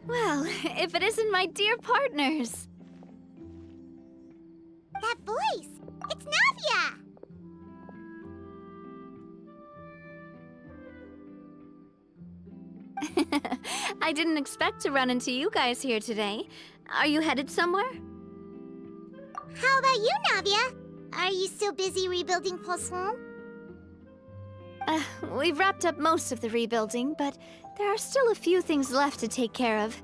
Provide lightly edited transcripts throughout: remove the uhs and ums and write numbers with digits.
Well, if it isn't my dear partners. That voice! It's Navia! I didn't expect to run into you guys here today. Are you headed somewhere? How about you, Navia? Are you still busy rebuilding Poisson? We've wrapped up most of the rebuilding, but there are still a few things left to take care of.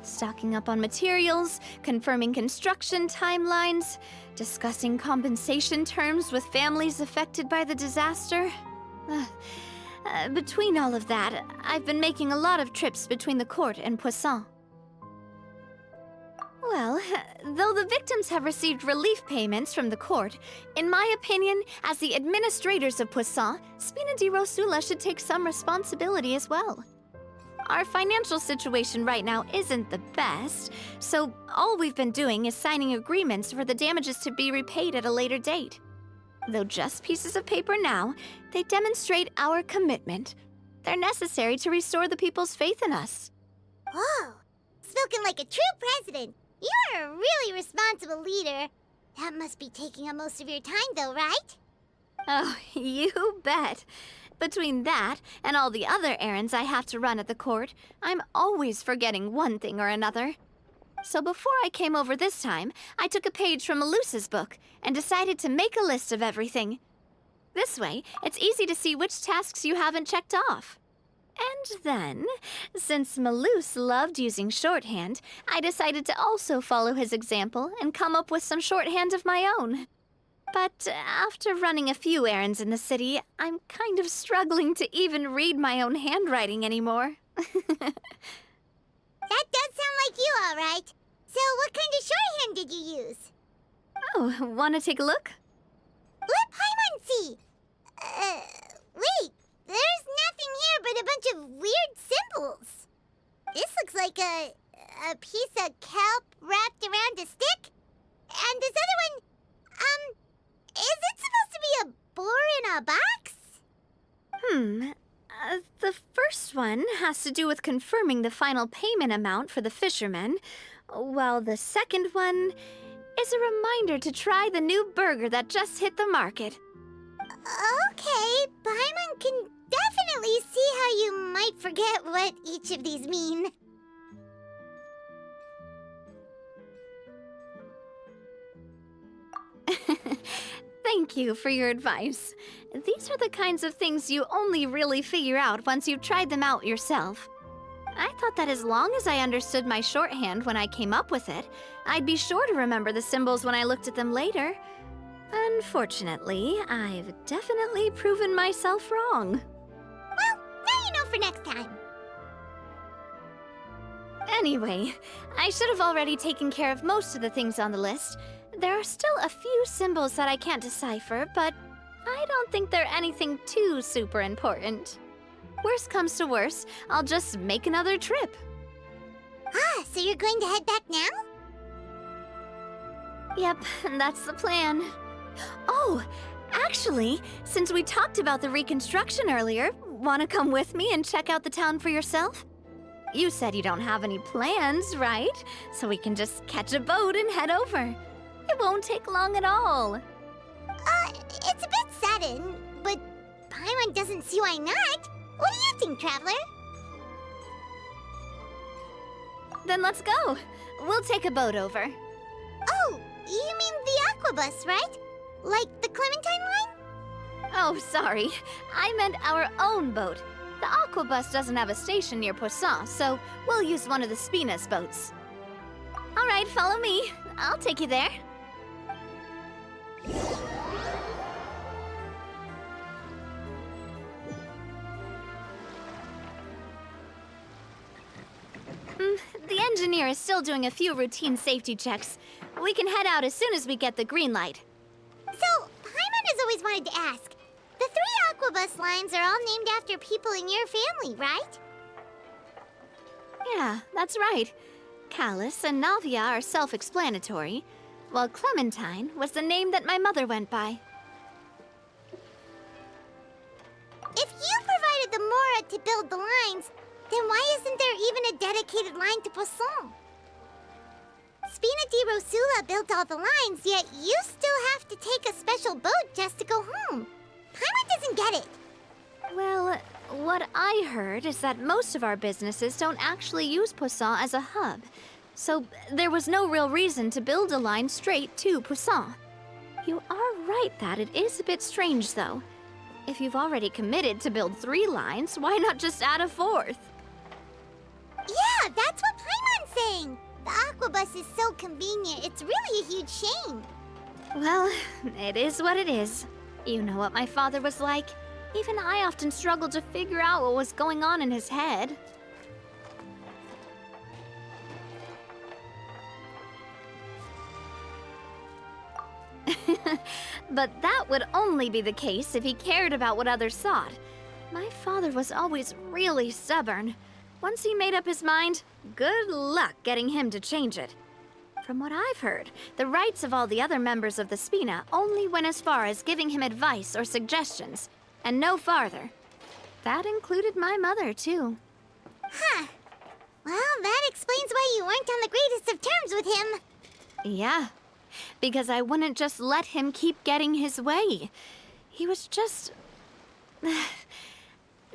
Stocking up on materials, confirming construction timelines, discussing compensation terms with families affected by the disaster. Between all of that, I've been making a lot of trips between the court and Poisson. Well, though the victims have received relief payments from the court, in my opinion, as the administrators of Poisson, Spina di Rosula should take some responsibility as well. Our financial situation right now isn't the best, so all we've been doing is signing agreements for the damages to be repaid at a later date. Though just pieces of paper now, they demonstrate our commitment. They're necessary to restore the people's faith in us. Whoa! Spoken like a true president. You're a really responsible leader. That must be taking up most of your time, though, right? Oh, you bet. Between that and all the other errands I have to run at the court, I'm always forgetting one thing or another. So before I came over this time, I took a page from Melusa's book and decided to make a list of everything. This way, it's easy to see which tasks you haven't checked off. And then, since Melus loved using shorthand, I decided to also follow his example and come up with some shorthand of my own. But after running a few errands in the city, I'm kind of struggling to even read my own handwriting anymore. That does sound like you, all right. So what kind of shorthand did you use? Oh, want to take a look? Let Paimon see. Wait. There's nothing here but a bunch of weird symbols. This looks like a piece of kelp wrapped around a stick. And this other one, is it supposed to be a boar in a box? The first one has to do with confirming the final payment amount for the fishermen, while the second one is a reminder to try the new burger that just hit the market. Okay, Paimon can definitely see how you might forget what each of these mean. Thank you for your advice. These are the kinds of things you only really figure out once you've tried them out yourself. I thought that as long as I understood my shorthand when I came up with it, I'd be sure to remember the symbols when I looked at them later. Unfortunately, I've definitely proven myself wrong. Well, now you know for next time. Anyway, I should have already taken care of most of the things on the list. There are still a few symbols that I can't decipher, but I don't think they're anything too super important. Worst comes to worst, I'll just make another trip. Ah, so you're going to head back now? Yep, that's the plan. Oh, actually, since we talked about the reconstruction earlier, want to come with me and check out the town for yourself? You said you don't have any plans, right? So we can just catch a boat and head over. It won't take long at all. It's a bit sudden, but Paimon doesn't see why not. What do you think, Traveler? Then let's go. We'll take a boat over. Oh, you mean the aquabus, right? Like the Clementine line? Oh, sorry. I meant our own boat. The aquabus doesn't have a station near Poisson, so we'll use one of the Spina's boats. All right, follow me. I'll take you there. The engineer is still doing a few routine safety checks. We can head out as soon as we get the green light. So, Paimon has always wanted to ask. The 3 aquabus lines are all named after people in your family, right? Yeah, that's right. Callus and Navia are self-explanatory, while Clementine was the name that my mother went by. If you provided the Mora to build the lines, then why isn't there even a dedicated line to Poisson? Spina di Rosula built all the lines, yet you still have to take a special boat just to go home. Paimon doesn't get it. Well, what I heard is that most of our businesses don't actually use Poisson as a hub. So there was no real reason to build a line straight to Poisson. You are right that it is a bit strange, though. If you've already committed to build 3 lines, why not just add a 4th? Yeah, that's what Paimon's saying. The aquabus is so convenient, it's really a huge shame. Well, it is what it is. You know what my father was like. Even I often struggled to figure out what was going on in his head. But that would only be the case if he cared about what others thought. My father was always really stubborn. Once he made up his mind, good luck getting him to change it. From what I've heard, the rights of all the other members of the Spina only went as far as giving him advice or suggestions, and no farther. That included my mother, too. Huh. Well, that explains why you weren't on the greatest of terms with him. Yeah, because I wouldn't just let him keep getting his way. He was just...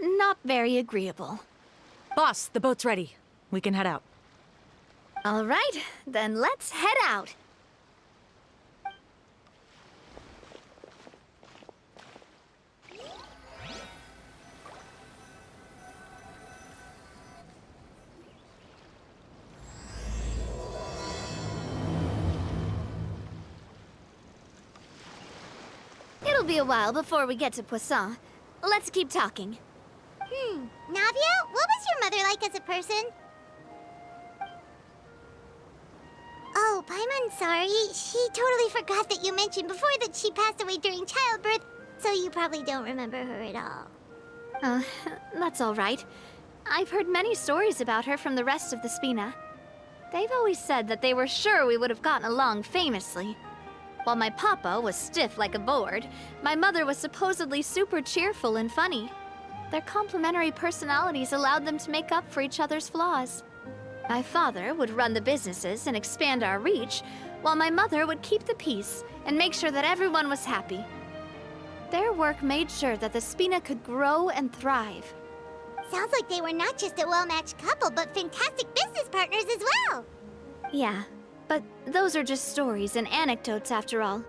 not very agreeable. Boss, the boat's ready. We can head out. All right, then let's head out. It'll be a while before we get to Poisson. Let's keep talking. Navia, what was your mother like as a person? Oh, Paimon, sorry. She totally forgot that you mentioned before that she passed away during childbirth, so you probably don't remember her at all. That's all right. I've heard many stories about her from the rest of the Spina. They've always said that they were sure we would have gotten along famously. While my papa was stiff like a board, my mother was supposedly super cheerful and funny. Their complementary personalities allowed them to make up for each other's flaws. My father would run the businesses and expand our reach, while my mother would keep the peace and make sure that everyone was happy. Their work made sure that the Spina could grow and thrive. Sounds like they were not just a well-matched couple, but fantastic business partners as well. Yeah, but those are just stories and anecdotes after all.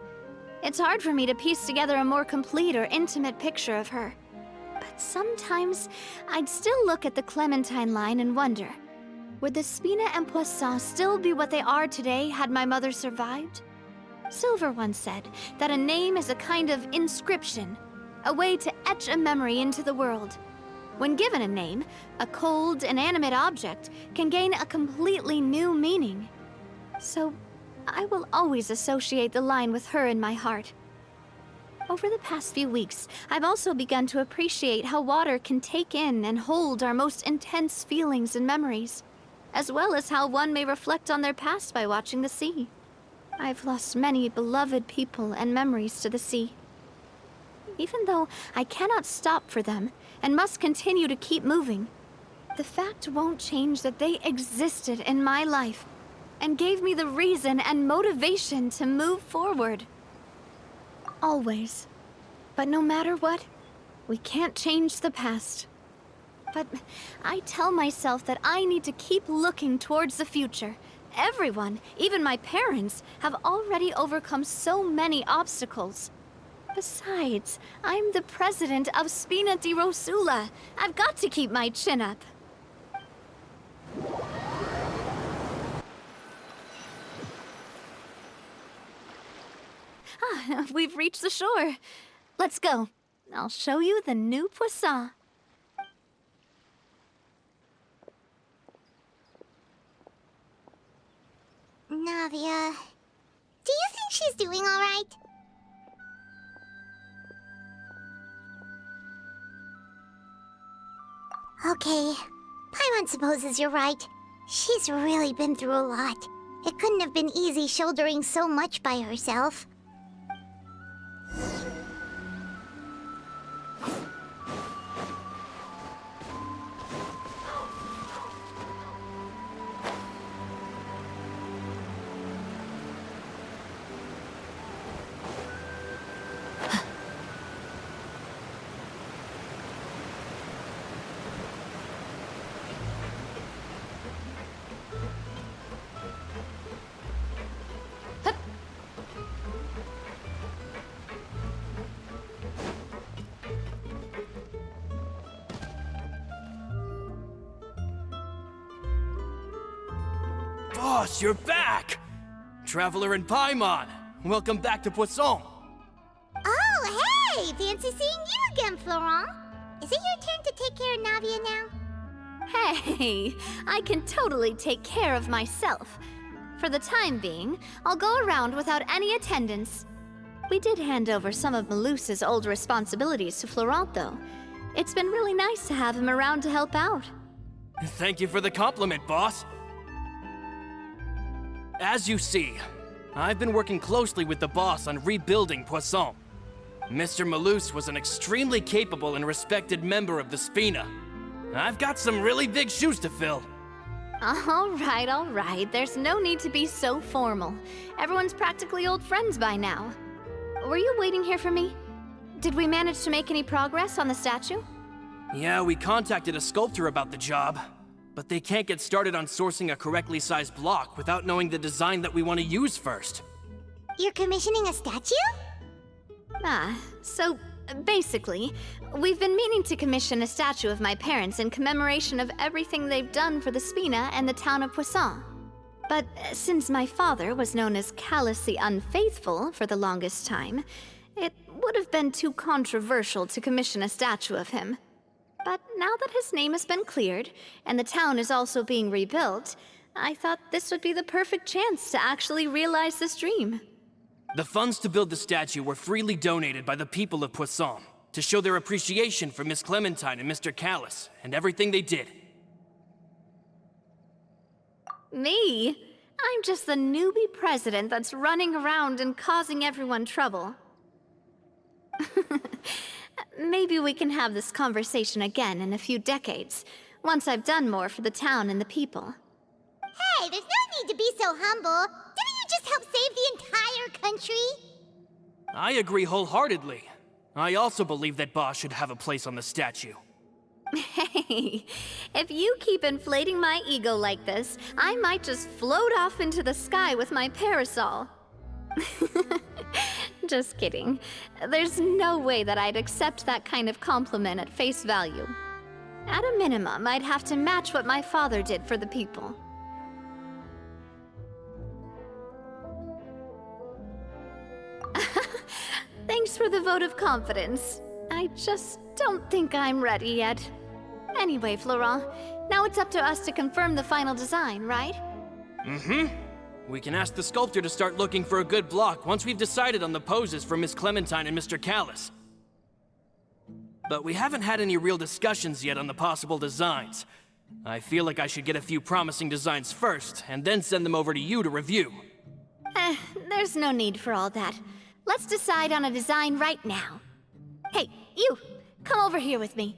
It's hard for me to piece together a more complete or intimate picture of her. But sometimes, I'd still look at the Clementine line and wonder, would the Spina and Poisson still be what they are today had my mother survived? Silver once said that a name is a kind of inscription, a way to etch a memory into the world. When given a name, a cold, inanimate object can gain a completely new meaning. So, I will always associate the line with her in my heart. Over the past few weeks, I've also begun to appreciate how water can take in and hold our most intense feelings and memories, as well as how one may reflect on their past by watching the sea. I've lost many beloved people and memories to the sea. Even though I cannot stop for them and must continue to keep moving, the fact won't change that they existed in my life and gave me the reason and motivation to move forward. Always. But no matter what, we can't change the past. But I tell myself that I need to keep looking towards the future. Everyone, even my parents, have already overcome so many obstacles. Besides, I'm the president of Spina di Rosula. I've got to keep my chin up. We've reached the shore. Let's go. I'll show you the new Poisson. Navia, do you think she's doing all right? Okay, Paimon supposes you're right. She's really been through a lot. It couldn't have been easy shouldering so much by herself. Boss, you're back! Traveler in Paimon, welcome back to Poisson. Oh, hey! Fancy seeing you again, Florent. Is it your turn to take care of Navia now? Hey, I can totally take care of myself. For the time being, I'll go around without any attendance. We did hand over some of Malus's old responsibilities to Florent, though. It's been really nice to have him around to help out. Thank you for the compliment, boss. As you see, I've been working closely with the boss on rebuilding Poisson. Mr. Malus was an extremely capable and respected member of the Spina. I've got some really big shoes to fill. All right. There's no need to be so formal. Everyone's practically old friends by now. Were you waiting here for me? Did we manage to make any progress on the statue? Yeah, we contacted a sculptor about the job, but they can't get started on sourcing a correctly sized block without knowing the design that we want to use first. You're commissioning a statue? So basically, we've been meaning to commission a statue of my parents in commemoration of everything they've done for the Spina and the town of Poisson. But since my father was known as Callus the Unfaithful for the longest time, it would have been too controversial to commission a statue of him. But now that his name has been cleared, and the town is also being rebuilt, I thought this would be the perfect chance to actually realize this dream. The funds to build the statue were freely donated by the people of Poisson to show their appreciation for Miss Clementine and Mr. Callus and everything they did. Me? I'm just the newbie president that's running around and causing everyone trouble. Maybe we can have this conversation again in a few decades, once I've done more for the town and the people. Hey, there's no need to be so humble. Didn't you just help save the entire country? I agree wholeheartedly. I also believe that Boss should have a place on the statue. Hey, if you keep inflating my ego like this, I might just float off into the sky with my parasol. Just kidding. There's no way that I'd accept that kind of compliment at face value. At a minimum, I'd have to match what my father did for the people. Thanks for the vote of confidence. I just don't think I'm ready yet. Anyway, Florent, now it's up to us to confirm the final design, right? Mm-hmm. We can ask the sculptor to start looking for a good block once we've decided on the poses for Miss Clementine and Mr. Callus. But we haven't had any real discussions yet on the possible designs. I feel like I should get a few promising designs first, and then send them over to you to review. There's no need for all that. Let's decide on a design right now. Hey, you! Come over here with me.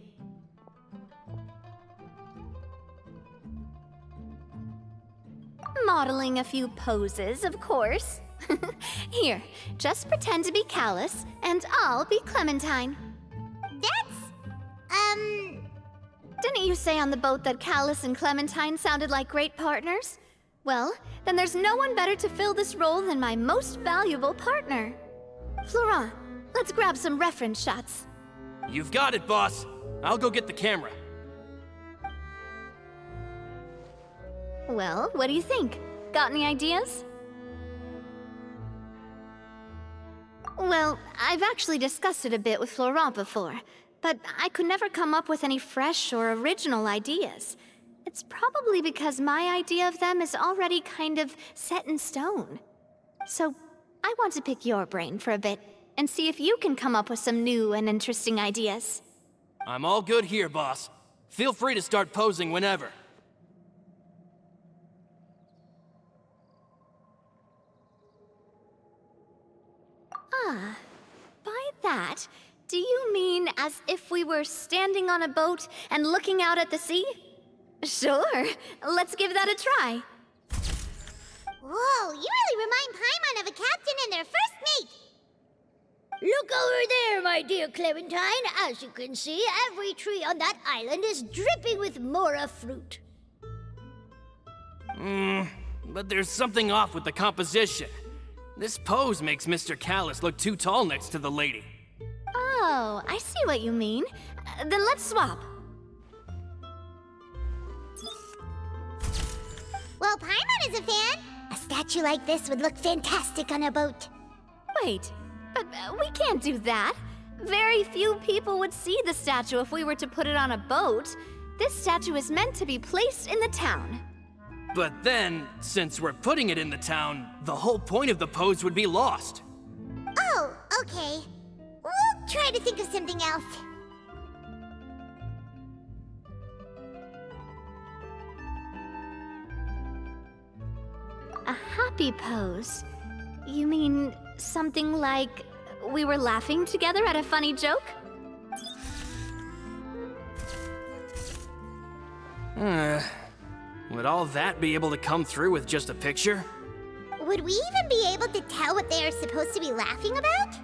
Modeling a few poses, of course. Here, just pretend to be Callus, and I'll be Clementine. Didn't you say on the boat that Callus and Clementine sounded like great partners? Well, then there's no one better to fill this role than my most valuable partner. Florent, let's grab some reference shots. You've got it, boss. I'll go get the camera. Well, what do you think? Got any ideas? Well, I've actually discussed it a bit with Florent before, but I could never come up with any fresh or original ideas. It's probably because my idea of them is already kind of set in stone. So, I want to pick your brain for a bit and see if you can come up with some new and interesting ideas. I'm all good here, boss. Feel free to start posing whenever. By that, do you mean as if we were standing on a boat and looking out at the sea? Sure, let's give that a try. Whoa, you really remind Paimon of a captain and their first mate. Look over there, my dear Clementine. As you can see, every tree on that island is dripping with mora fruit. But there's something off with the composition. This pose makes Mr. Callus look too tall next to the lady. Oh, I see what you mean. Then let's swap. Well, Paimon is as a fan. A statue like this would look fantastic on a boat. Wait, but we can't do that. Very few people would see the statue if we were to put it on a boat. This statue is meant to be placed in the town. But then, since we're putting it in the town, the whole point of the pose would be lost. Oh, okay. We'll try to think of something else. A happy pose? You mean something like we were laughing together at a funny joke? Would all that be able to come through with just a picture? Would we even be able to tell what they are supposed to be laughing about?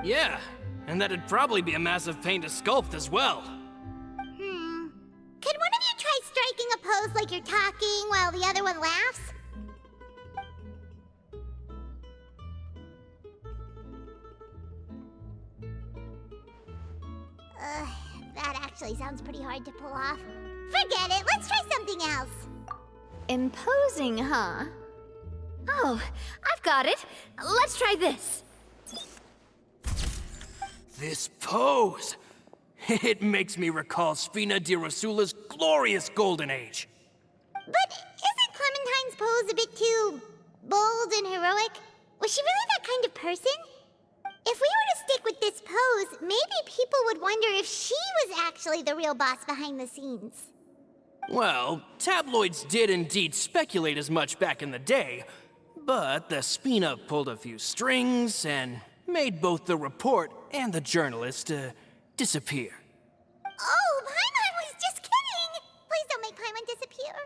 Yeah, and that'd probably be a massive pain to sculpt as well. Could one of you try striking a pose like you're talking while the other one laughs? That actually sounds pretty hard to pull off. Forget it, let's try something else. Imposing, huh? Oh, I've got it. Let's try this. This pose! It makes me recall Spina di Rosula's glorious golden age. But isn't Clementine's pose a bit too bold and heroic? Was she really that kind of person? If we were to stick with this pose, maybe people would wonder if she was actually the real boss behind the scenes. Well, tabloids did indeed speculate as much back in the day, but the Spina pulled a few strings and made both the report and the journalist disappear. Oh, Paimon was just kidding! Please don't make Paimon disappear.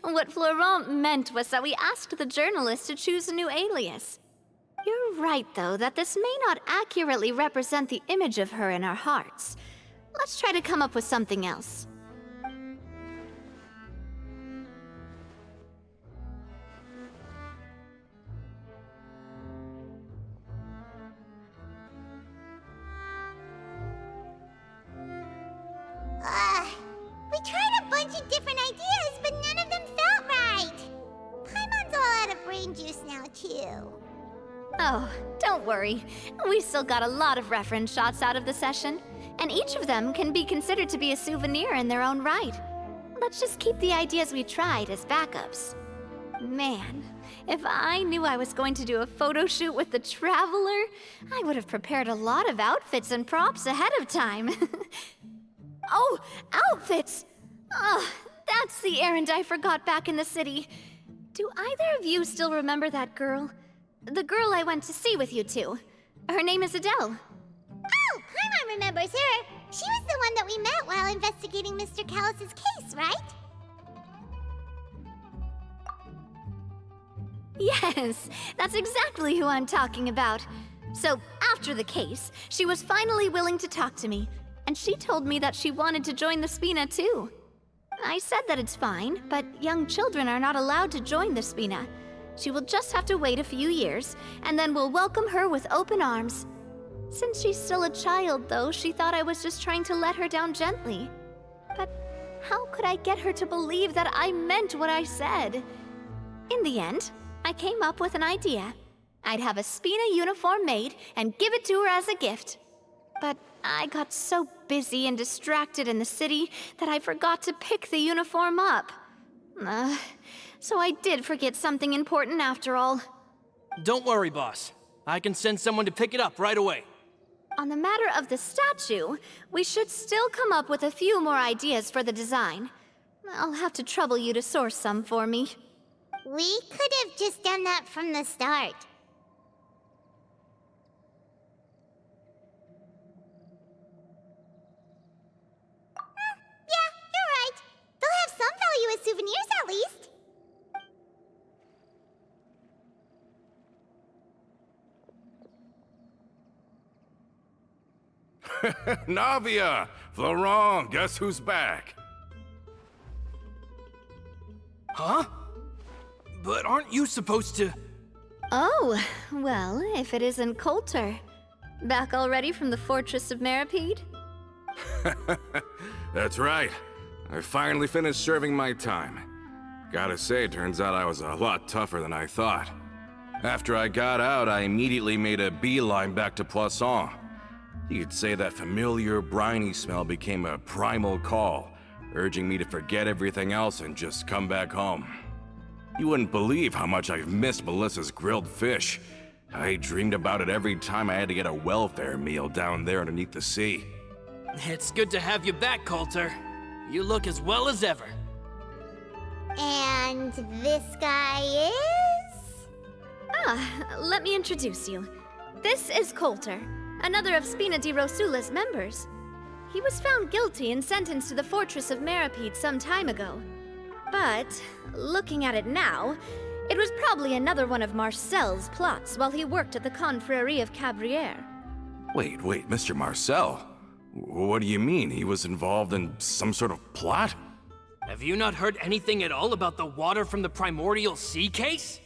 What Florent meant was that we asked the journalist to choose a new alias. You're right, though, that this may not accurately represent the image of her in our hearts. Let's try to come up with something else. We tried a bunch of different ideas, but none of them felt right. Paimon's all out of brain juice now, too. Oh, don't worry. We still got a lot of reference shots out of the session, and each of them can be considered to be a souvenir in their own right. Let's just keep the ideas we tried as backups. Man, if I knew I was going to do a photo shoot with the Traveler, I would have prepared a lot of outfits and props ahead of time. Oh, outfits! Oh, that's the errand I forgot back in the city. Do either of you still remember that girl? The girl I went to see with you two. Her name is Adele. Oh, Paimon remembers her. She was the one that we met while investigating Mr. Callus's case, right? Yes, that's exactly who I'm talking about. So, after the case, she was finally willing to talk to me, and she told me that she wanted to join the Spina too. I said that it's fine, but young children are not allowed to join the Spina. She will just have to wait a few years, and then we'll welcome her with open arms. Since she's still a child, though, she thought I was just trying to let her down gently. But how could I get her to believe that I meant what I said? In the end, I came up with an idea. I'd have a Spina uniform made and give it to her as a gift. But I got so busy and distracted in the city that I forgot to pick the uniform up. So I did forget something important after all. Don't worry, boss. I can send someone to pick it up right away. On the matter of the statue, we should still come up with a few more ideas for the design. I'll have to trouble you to source some for me. We could have just done that from the start. Yeah, you're right. They'll have some value as souvenirs at least. Navia! Florent, guess who's back? Huh? But aren't you supposed to... Oh, well, if it isn't Coulter. Back already from the Fortress of Meripede? That's right. I finally finished serving my time. Gotta say, turns out I was a lot tougher than I thought. After I got out, I immediately made a beeline back to Poisson. You could say that familiar, briny smell became a primal call, urging me to forget everything else and just come back home. You wouldn't believe how much I've missed Melissa's grilled fish. I dreamed about it every time I had to get a welfare meal down there underneath the sea. It's good to have you back, Coulter. You look as well as ever. And this guy is? Let me introduce you. This is Coulter, another of Spina di Rosula's members. He was found guilty and sentenced to the Fortress of Meripede some time ago. But, looking at it now, it was probably another one of Marcel's plots while he worked at the Confrérie of Cabrières. Wait, Mr. Marcel? What do you mean? He was involved in some sort of plot? Have you not heard anything at all about the water from the primordial sea case?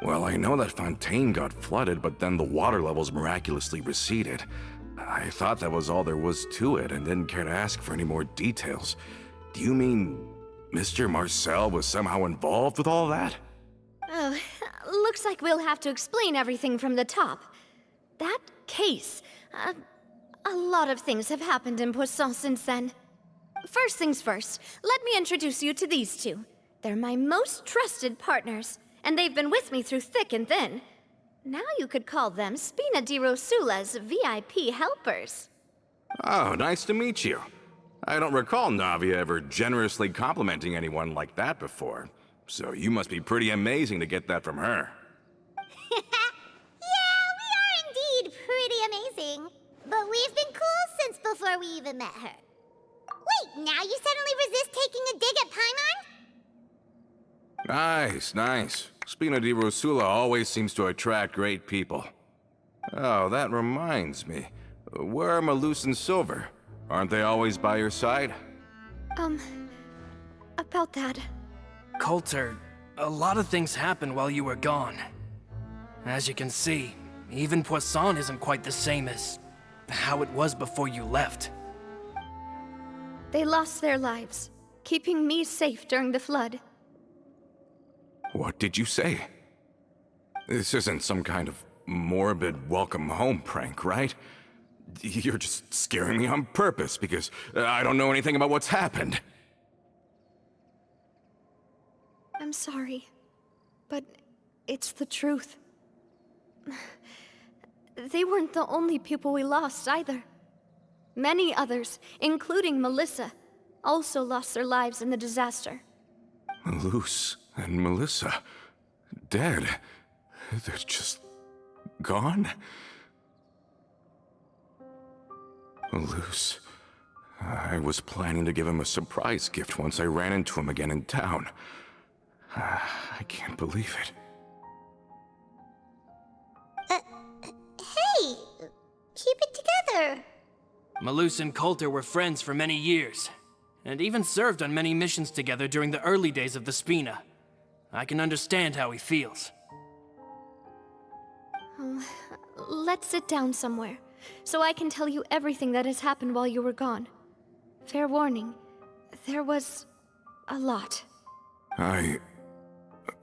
Well, I know that Fontaine got flooded, but then the water levels miraculously receded. I thought that was all there was to it and didn't care to ask for any more details. Do you mean Mr. Marcel was somehow involved with all that? Oh, looks like we'll have to explain everything from the top. That case, a lot of things have happened in Poisson since then. First things first, let me introduce you to these two. They're my most trusted partners, and they've been with me through thick and thin. Now you could call them Spina di Rosula's VIP helpers. Oh, nice to meet you. I don't recall Navia ever generously complimenting anyone like that before, so you must be pretty amazing to get that from her. Yeah, we are indeed pretty amazing. But we've been cool since before we even met her. Wait, now you suddenly resist taking a dig at Paimon? Nice. Spina di Rosula always seems to attract great people. Oh, that reminds me. Where are Malus and Silver? Aren't they always by your side? About that. Coulter, a lot of things happened while you were gone. As you can see, even Poisson isn't quite the same as how it was before you left. They lost their lives, keeping me safe during the flood. What did you say? This isn't some kind of morbid welcome home prank, right? You're just scaring me on purpose because I don't know anything about what's happened. I'm sorry, but it's the truth. They weren't the only people we lost either. Many others, including Melissa, also lost their lives in the disaster. Malus and Melissa, dead. They're just gone? Malus. I was planning to give him a surprise gift once I ran into him again in town. I can't believe it. Hey, keep it together. Malus and Coulter were friends for many years, and even served on many missions together during the early days of the Spina. I can understand how he feels. Let's sit down somewhere, so I can tell you everything that has happened while you were gone. Fair warning, there was a lot.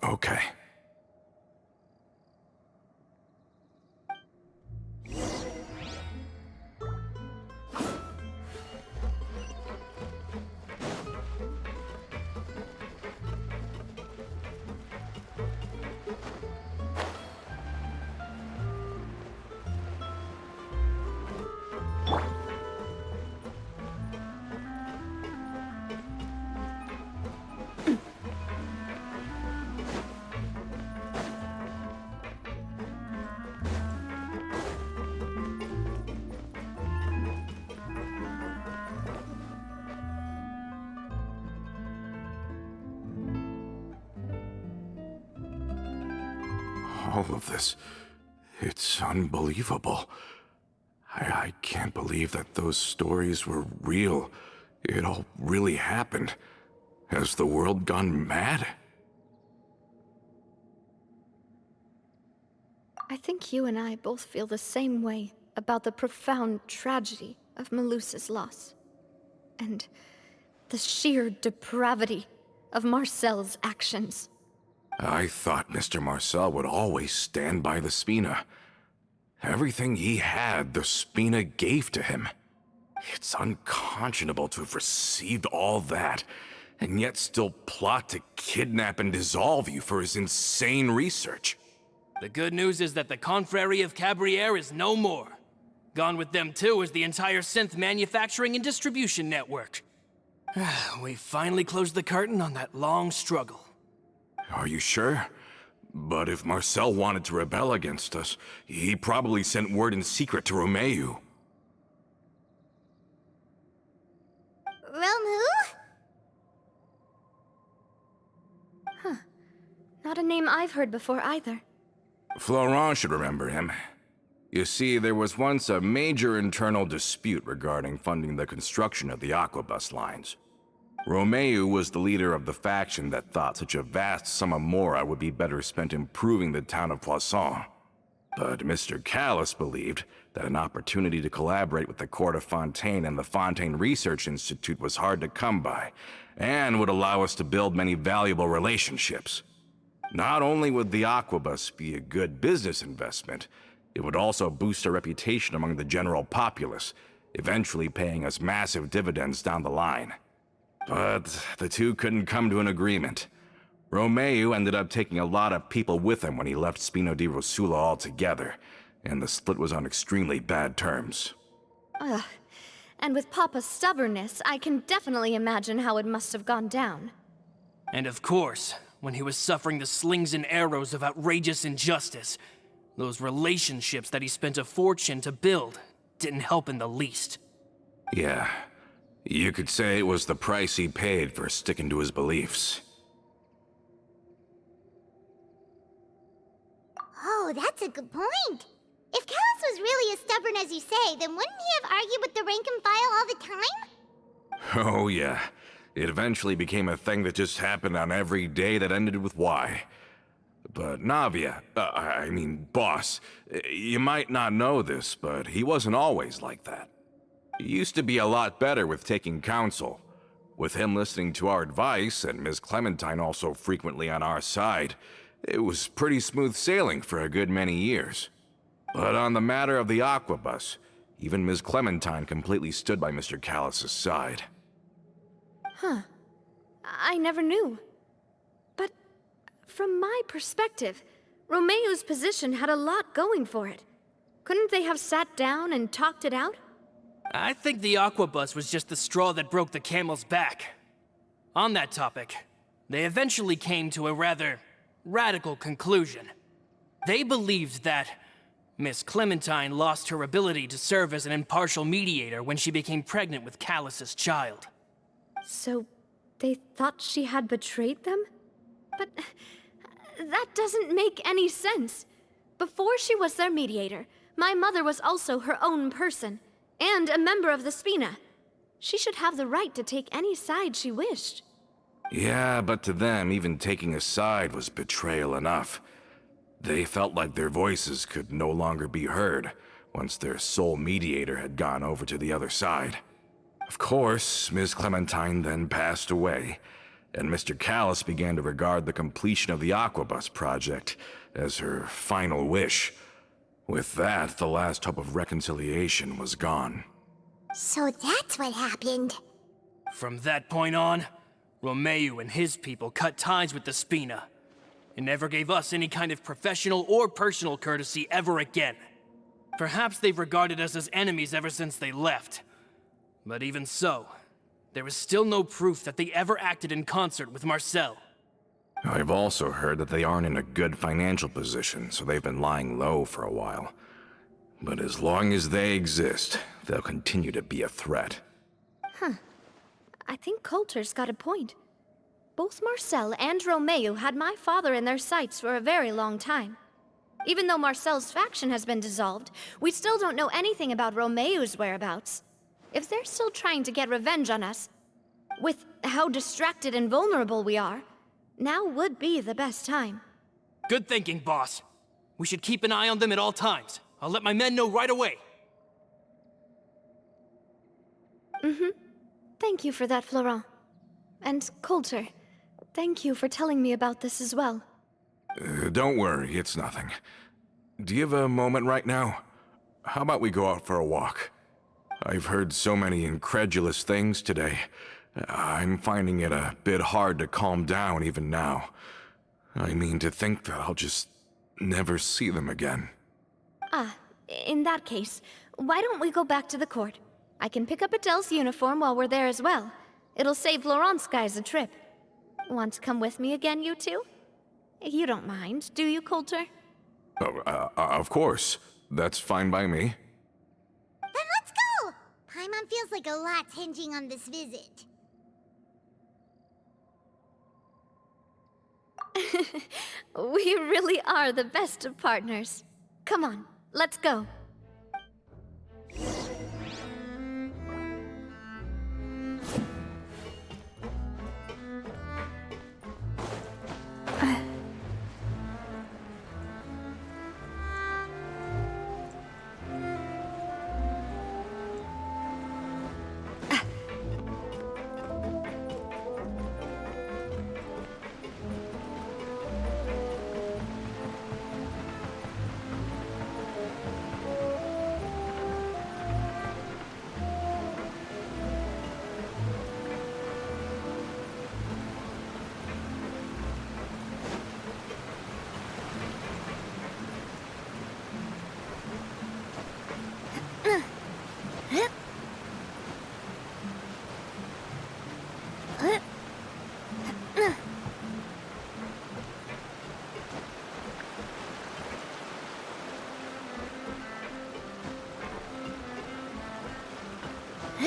Okay. All of this, it's unbelievable. I can't believe that those stories were real. It all really happened. Has the world gone mad? I think you and I both feel the same way about the profound tragedy of Melusa's loss. And the sheer depravity of Marcel's actions. I thought Mr. Marcel would always stand by the Spina. Everything he had, the Spina gave to him. It's unconscionable to have received all that, and yet still plot to kidnap and dissolve you for his insane research. The good news is that the Confrérie of Cabriere is no more. Gone with them too is the entire synth manufacturing and distribution network. We finally closed the curtain on that long struggle. Are you sure? But if Marcel wanted to rebel against us, he probably sent word in secret to Romeu. Romu? Not a name I've heard before either. Florent should remember him. You see, there was once a major internal dispute regarding funding the construction of the Aquabus lines. Romeu was the leader of the faction that thought such a vast sum of mora would be better spent improving the town of Poisson. But Mr. Callis believed that an opportunity to collaborate with the Court of Fontaine and the Fontaine Research Institute was hard to come by, and would allow us to build many valuable relationships. Not only would the Aquabus be a good business investment, it would also boost our reputation among the general populace, eventually paying us massive dividends down the line. But the two couldn't come to an agreement. Romeu ended up taking a lot of people with him when he left Spino di Rosula altogether, and the split was on extremely bad terms. Ugh. And with Papa's stubbornness, I can definitely imagine how it must have gone down. And of course, when he was suffering the slings and arrows of outrageous injustice, those relationships that he spent a fortune to build didn't help in the least. Yeah, you could say it was the price he paid for sticking to his beliefs. Oh, that's a good point. If Callis was really as stubborn as you say, then wouldn't he have argued with the rank and file all the time? Oh yeah, it eventually became a thing that just happened on every day that ended with Y. But Navia, boss, you might not know this, but he wasn't always like that. He used to be a lot better with taking counsel. With him listening to our advice, and Ms. Clementine also frequently on our side, it was pretty smooth sailing for a good many years. But on the matter of the Aquabus, even Ms. Clementine completely stood by Mr. Callis' side. Huh. I never knew. But from my perspective, Romeu's position had a lot going for it. Couldn't they have sat down and talked it out? I think the Aquabus was just the straw that broke the camel's back. On that topic, they eventually came to a rather radical conclusion. They believed that Miss Clementine lost her ability to serve as an impartial mediator when she became pregnant with Callus's child. So they thought she had betrayed them? But that doesn't make any sense. Before she was their mediator, my mother was also her own person, and a member of the Spina. She should have the right to take any side she wished. Yeah, but to them, even taking a side was betrayal enough. They felt like their voices could no longer be heard once their sole mediator had gone over to the other side. Of course, Ms. Clementine then passed away, and Mr. Callis began to regard the completion of the Aquabus project as her final wish. With that, the last hope of reconciliation was gone. So that's what happened. From that point on, Romeu and his people cut ties with the Spina, and never gave us any kind of professional or personal courtesy ever again. Perhaps they've regarded us as enemies ever since they left. But even so, there is still no proof that they ever acted in concert with Marcel. I've also heard that they aren't in a good financial position, so they've been lying low for a while. But as long as they exist, they'll continue to be a threat. I think Coulter's got a point. Both Marcel and Romeu had my father in their sights for a very long time. Even though Marcel's faction has been dissolved, we still don't know anything about Romeu's whereabouts. If they're still trying to get revenge on us, with how distracted and vulnerable we are, now would be the best time. Good thinking, boss. We should keep an eye on them at all times. I'll let my men know right away. Thank you for that, Florent. And Coulter, Thank you for telling me about this as well. Don't worry, it's nothing. Do you have a moment right now? How about we go out for a walk? I've heard so many incredulous things today. I'm finding it a bit hard to calm down even now. I mean, to think that I'll just never see them again. Ah, in that case, why don't we go back to the court? I can pick up Adele's uniform while we're there as well. It'll save Laurent's guys a trip. Want to come with me again, you two? You don't mind, do you, Coulter? Oh, of course. That's fine by me. Then let's go! Paimon feels like a lot's hinging on this visit. We really are the best of partners. Come on, let's go.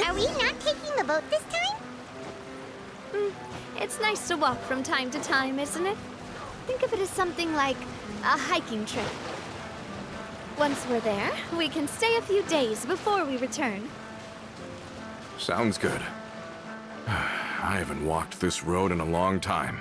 Are we not taking the boat this time? It's nice to walk from time to time, isn't it? Think of it as something like a hiking trip. Once we're there, we can stay a few days before we return. Sounds good. I haven't walked this road in a long time.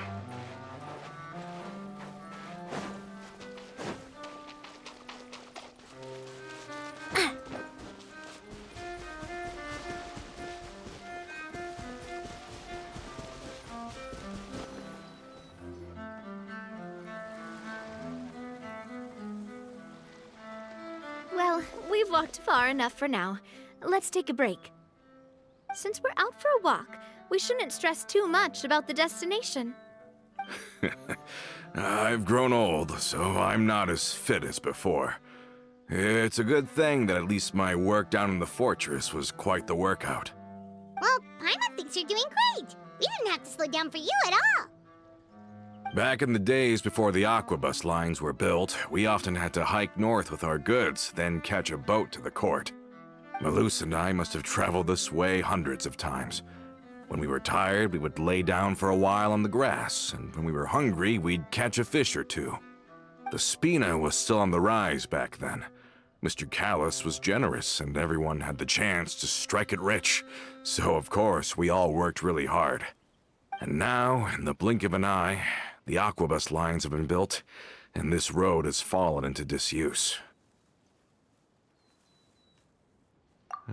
Well, we've walked far enough for now. Let's take a break. Since we're out for a walk, we shouldn't stress too much about the destination. I've grown old, so I'm not as fit as before. It's a good thing that at least my work down in the fortress was quite the workout. Well, Paimon thinks you're doing great. We didn't have to slow down for you at all. Back in the days before the aquabus lines were built, we often had to hike north with our goods, then catch a boat to the court. Malus and I must have traveled this way hundreds of times. When we were tired, we would lay down for a while on the grass, and when we were hungry, we'd catch a fish or two. The spina was still on the rise back then. Mr. Callis was generous, and everyone had the chance to strike it rich, so of course we all worked really hard. And now, in the blink of an eye, the aquabus lines have been built, and this road has fallen into disuse.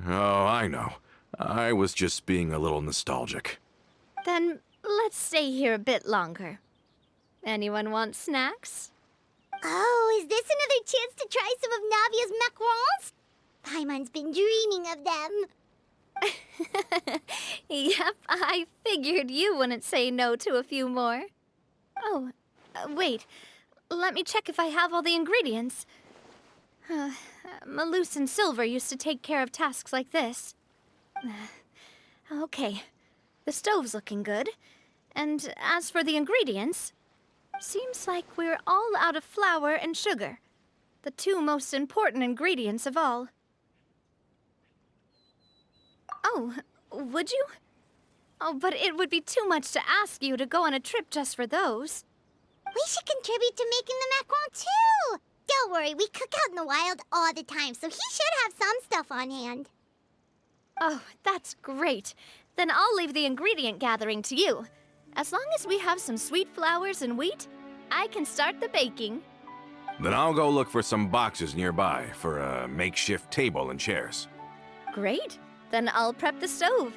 Oh, I know. I was just being a little nostalgic. Then let's stay here a bit longer. Anyone want snacks? Oh, is this another chance to try some of Navia's macarons? Paimon's been dreaming of them. Yep, I figured you wouldn't say no to a few more. Oh, wait. Let me check if I have all the ingredients. Malus and Silver used to take care of tasks like this. Okay, the stove's looking good. And as for the ingredients, seems like we're all out of flour and sugar, the two most important ingredients of all. Oh, would you? Oh, but it would be too much to ask you to go on a trip just for those. We should contribute to making the macaron too. Don't worry, we cook out in the wild all the time, so he should have some stuff on hand. Oh, that's great. Then I'll leave the ingredient gathering to you. As long as we have some sweet flours and wheat, I can start the baking. Then I'll go look for some boxes nearby for a makeshift table and chairs. Great. Then I'll prep the stove.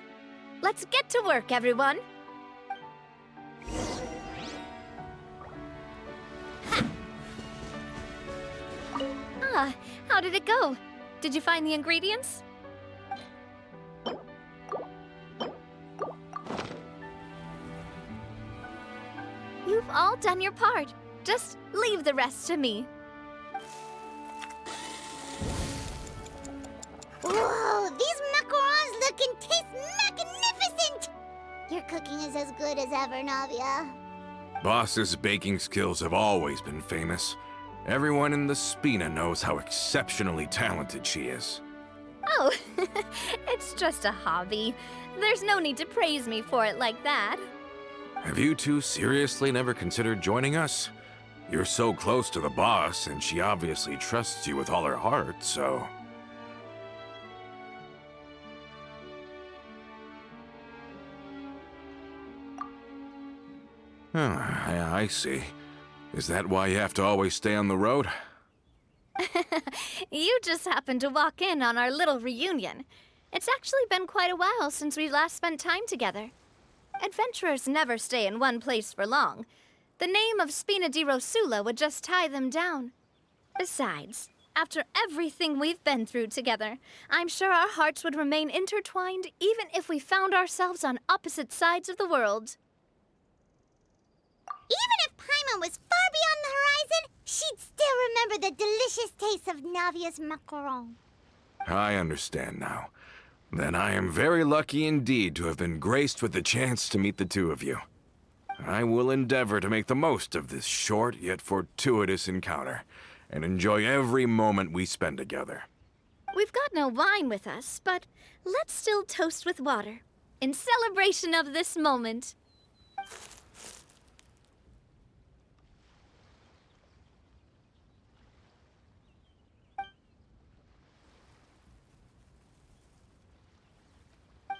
Let's get to work, everyone. Ah, how did it go? Did you find the ingredients? You've all done your part. Just leave the rest to me. Whoa, these macarons look and taste magnificent! Your cooking is as good as ever, Navia. Boss's baking skills have always been famous. Everyone in the Spina knows how exceptionally talented she is. Oh, it's just a hobby. There's no need to praise me for it like that. Have you two seriously never considered joining us? You're so close to the boss, and she obviously trusts you with all her heart, so... I see. Is that why you have to always stay on the road? You just happened to walk in on our little reunion. It's actually been quite a while since we last spent time together. Adventurers never stay in one place for long. The name of Spina di Rosula would just tie them down. Besides, after everything we've been through together, I'm sure our hearts would remain intertwined even if we found ourselves on opposite sides of the world. Even if Paimon was far beyond the horizon, she'd still remember the delicious taste of Navia's macaron. I understand now. Then I am very lucky indeed to have been graced with the chance to meet the two of you. I will endeavor to make the most of this short yet fortuitous encounter, and enjoy every moment we spend together. We've got no wine with us, but let's still toast with water, in celebration of this moment.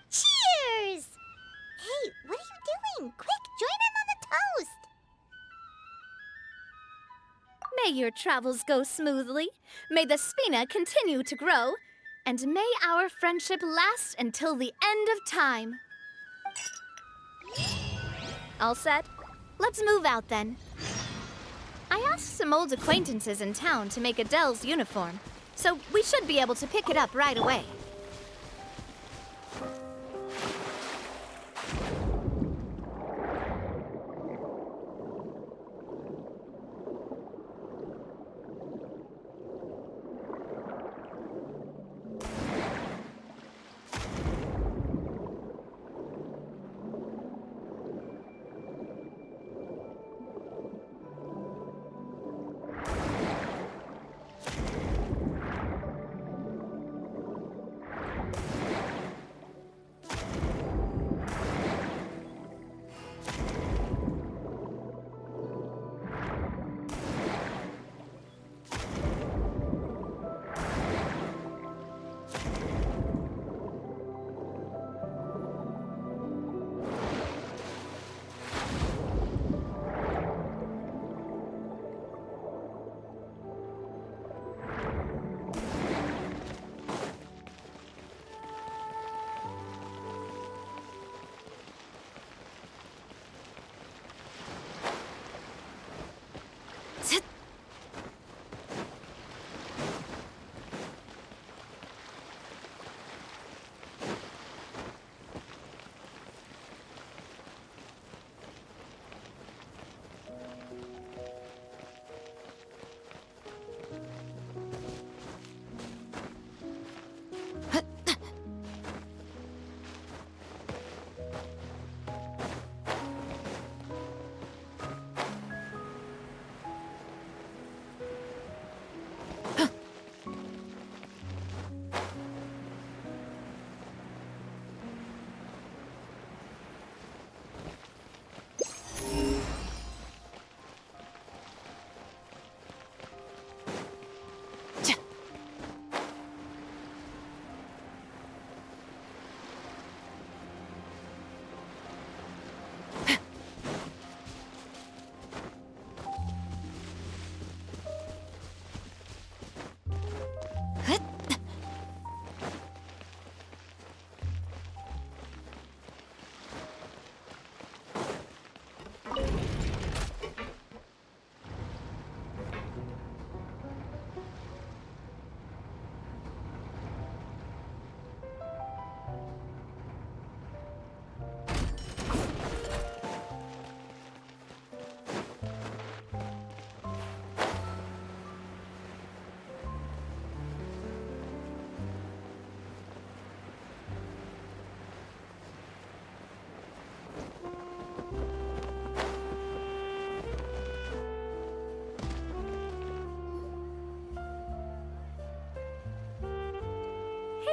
Cheers! Hey, what are you doing? Quick, join in on the toast! May your travels go smoothly, may the Spina continue to grow, and may our friendship last until the end of time. All set? Let's move out then. I asked some old acquaintances in town to make Adele's uniform, so we should be able to pick it up right away.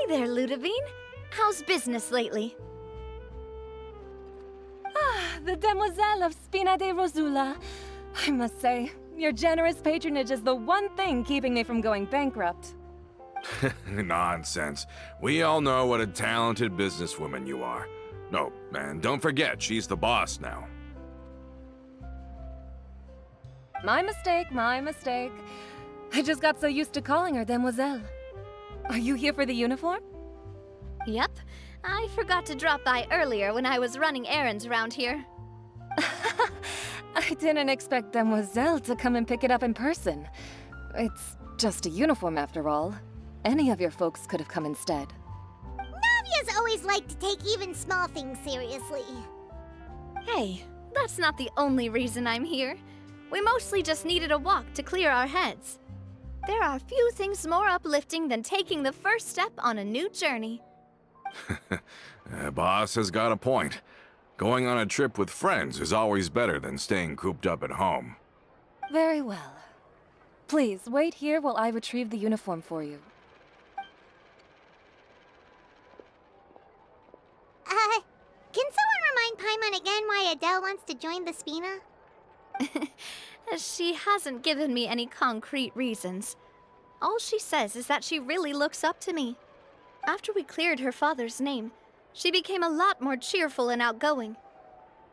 Hey there, Ludovine. How's business lately? The Demoiselle of Spina de Rosula. I must say, your generous patronage is the one thing keeping me from going bankrupt. Nonsense. We all know what a talented businesswoman you are. No, and don't forget, she's the boss now. My mistake, my mistake. I just got so used to calling her Demoiselle. Are you here for the uniform? Yep. I forgot to drop by earlier when I was running errands around here. I didn't expect Demoiselle to come and pick it up in person. It's just a uniform after all. Any of your folks could have come instead. Navia's always liked to take even small things seriously. Hey, that's not the only reason I'm here. We mostly just needed a walk to clear our heads. There are few things more uplifting than taking the first step on a new journey. Boss has got a point. Going on a trip with friends is always better than staying cooped up at home. Very well. Please, wait here while I retrieve the uniform for you. Can someone remind Paimon again why Adele wants to join the Spina? She hasn't given me any concrete reasons. All she says is that she really looks up to me. After we cleared her father's name, she became a lot more cheerful and outgoing.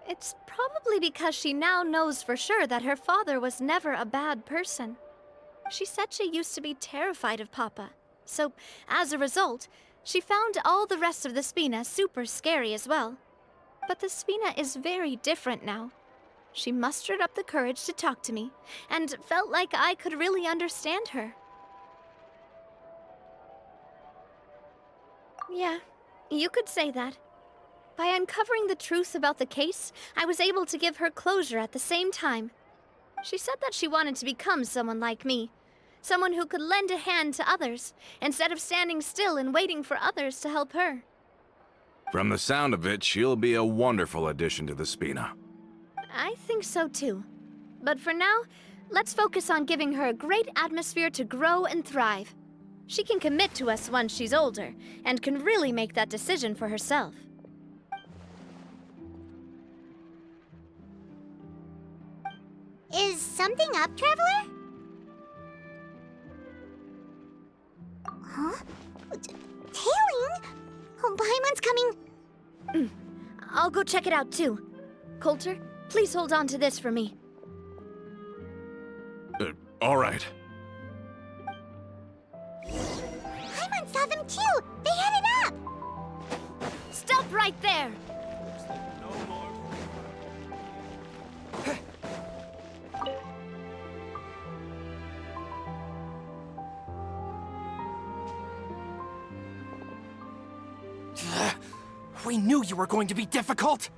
It's probably because she now knows for sure that her father was never a bad person. She said she used to be terrified of Papa, so as a result, she found all the rest of the Spina super scary as well. But the Spina is very different now. She mustered up the courage to talk to me, and felt like I could really understand her. Yeah, you could say that. By uncovering the truth about the case, I was able to give her closure at the same time. She said that she wanted to become someone like me. Someone who could lend a hand to others, instead of standing still and waiting for others to help her. From the sound of it, she'll be a wonderful addition to the Spina. I think so too. But for now, let's focus on giving her a great atmosphere to grow and thrive. She can commit to us once she's older, and can really make that decision for herself. Is something up, Traveler? Huh? Tailing? Oh, Paimon's coming. I'll go check it out too. Coulter, please hold on to this for me. All right. Paimon saw them too! They headed up! Stop right there! We knew you were going to be difficult!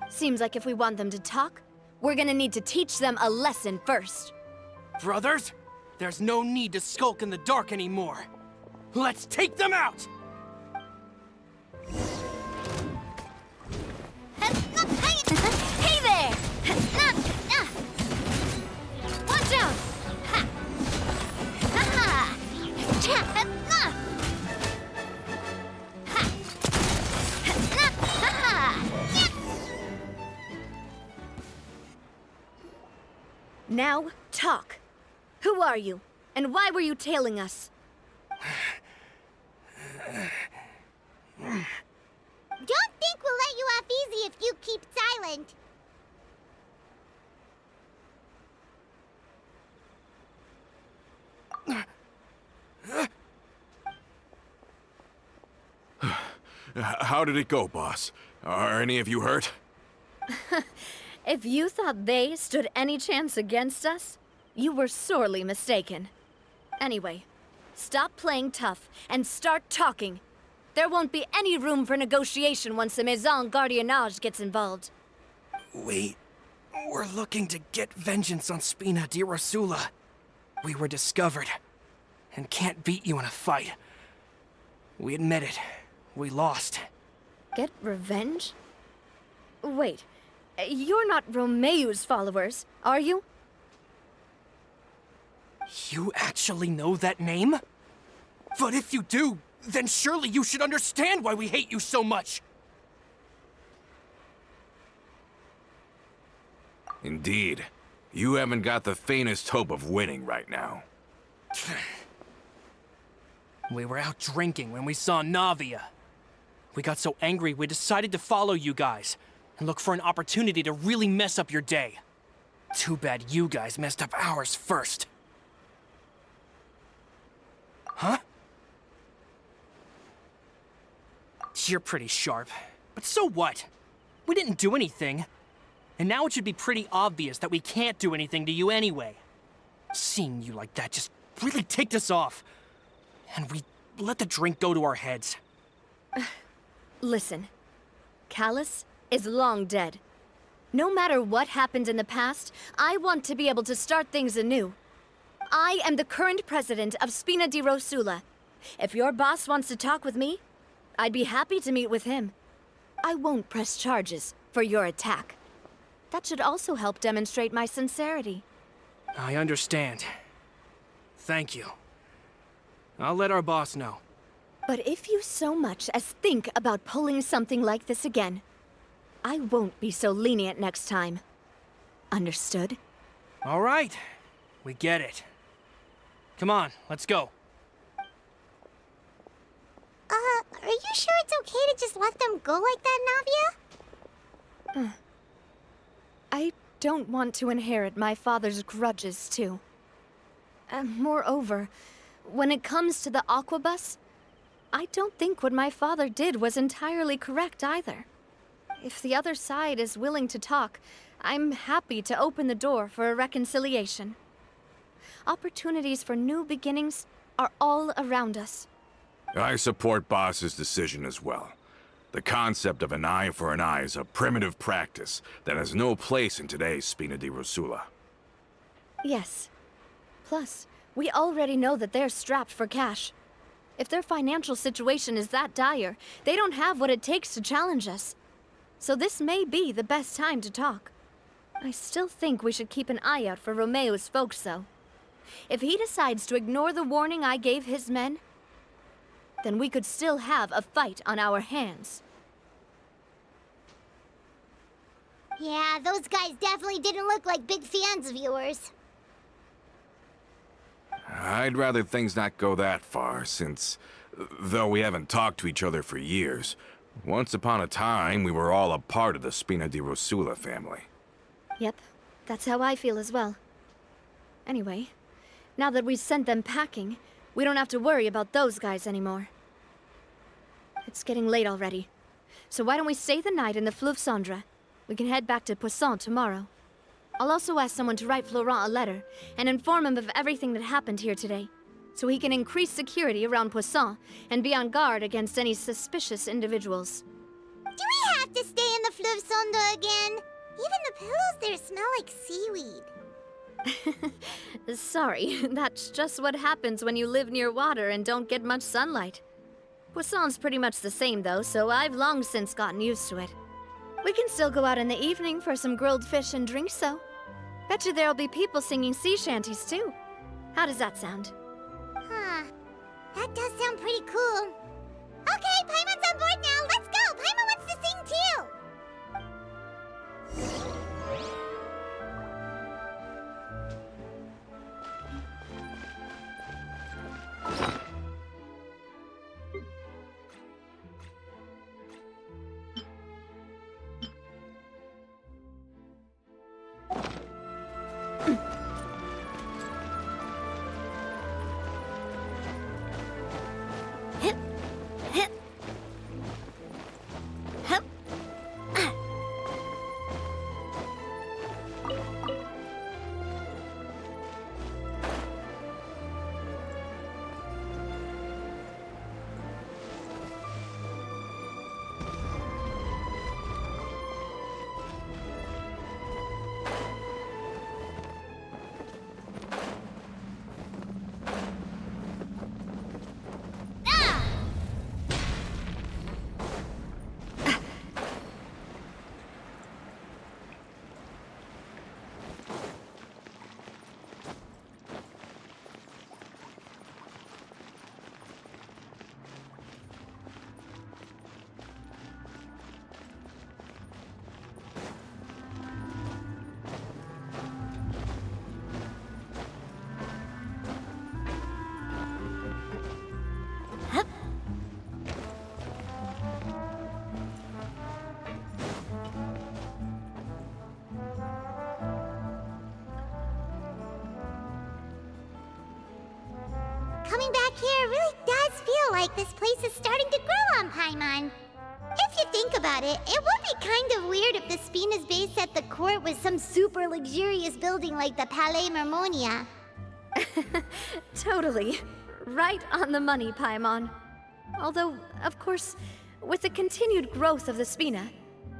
Seems like if we want them to talk, we're gonna need to teach them a lesson first. Brothers, there's no need to skulk in the dark anymore. Let's take them out! Hey there! Watch out! Now, talk. Who are you? And why were you tailing us? Don't think we'll let you off easy if you keep silent. How did it go, boss? Are any of you hurt? If you thought they stood any chance against us, you were sorely mistaken. Anyway, stop playing tough and start talking. There won't be any room for negotiation once the Maison Gardiennage gets involved. We're looking to get vengeance on Spina di Rosula. We were discovered, and can't beat you in a fight. We admit it. We lost. Get revenge? Wait, you're not Romeu's followers, are you? You actually know that name? But if you do, then surely you should understand why we hate you so much. Indeed. You haven't got the faintest hope of winning right now. We were out drinking when we saw Navia. We got so angry we decided to follow you guys and look for an opportunity to really mess up your day. Too bad you guys messed up ours first. Huh? You're pretty sharp, but so what? We didn't do anything. And now it should be pretty obvious that we can't do anything to you anyway. Seeing you like that just really ticked us off. And we let the drink go to our heads. Listen, Callus is long dead. No matter what happened in the past, I want to be able to start things anew. I am the current president of Spina di Rosula. If your boss wants to talk with me, I'd be happy to meet with him. I won't press charges for your attack. That should also help demonstrate my sincerity. I understand. Thank you. I'll let our boss know. But if you so much as think about pulling something like this again, I won't be so lenient next time. Understood? All right. We get it. Come on, let's go. Are you sure it's okay to just let them go like that, Navia? I don't want to inherit my father's grudges, too. Moreover, when it comes to the Aquabus, I don't think what my father did was entirely correct either. If the other side is willing to talk, I'm happy to open the door for a reconciliation. Opportunities for new beginnings are all around us. I support Boss's decision as well. The concept of an eye for an eye is a primitive practice that has no place in today's Spina di Rosula. Yes. Plus, we already know that they're strapped for cash. If their financial situation is that dire, they don't have what it takes to challenge us. So this may be the best time to talk. I still think we should keep an eye out for Romeo's folks, though. If he decides to ignore the warning I gave his men, then we could still have a fight on our hands. Yeah, those guys definitely didn't look like big fans of yours. I'd rather things not go that far, since, though we haven't talked to each other for years, once upon a time we were all a part of the Spina di Rosula family. Yep, that's how I feel as well. Anyway, now that we've sent them packing, we don't have to worry about those guys anymore. It's getting late already, so why don't we stay the night in the Fleuve Cendre? We can head back to Poisson tomorrow. I'll also ask someone to write Florent a letter and inform him of everything that happened here today, so he can increase security around Poisson and be on guard against any suspicious individuals. Do we have to stay in the Fleuve Cendre again? Even the pillows there smell like seaweed. Sorry, that's just what happens when you live near water and don't get much sunlight. Poisson's pretty much the same though, so I've long since gotten used to it. We can still go out in the evening for some grilled fish and drinks, though. Bet you there'll be people singing sea shanties too. How does that sound? Huh. That does sound pretty cool. Okay, Paimon's on board now. Let's go. Paimon wants to sing too. coming back here really does feel like this place is starting to grow on Paimon. If you think about it, it would be kind of weird if the Spina's base at the court was some super luxurious building like the Palais Mermonia. Totally. Right on the money, Paimon. Although, of course, with the continued growth of the Spina,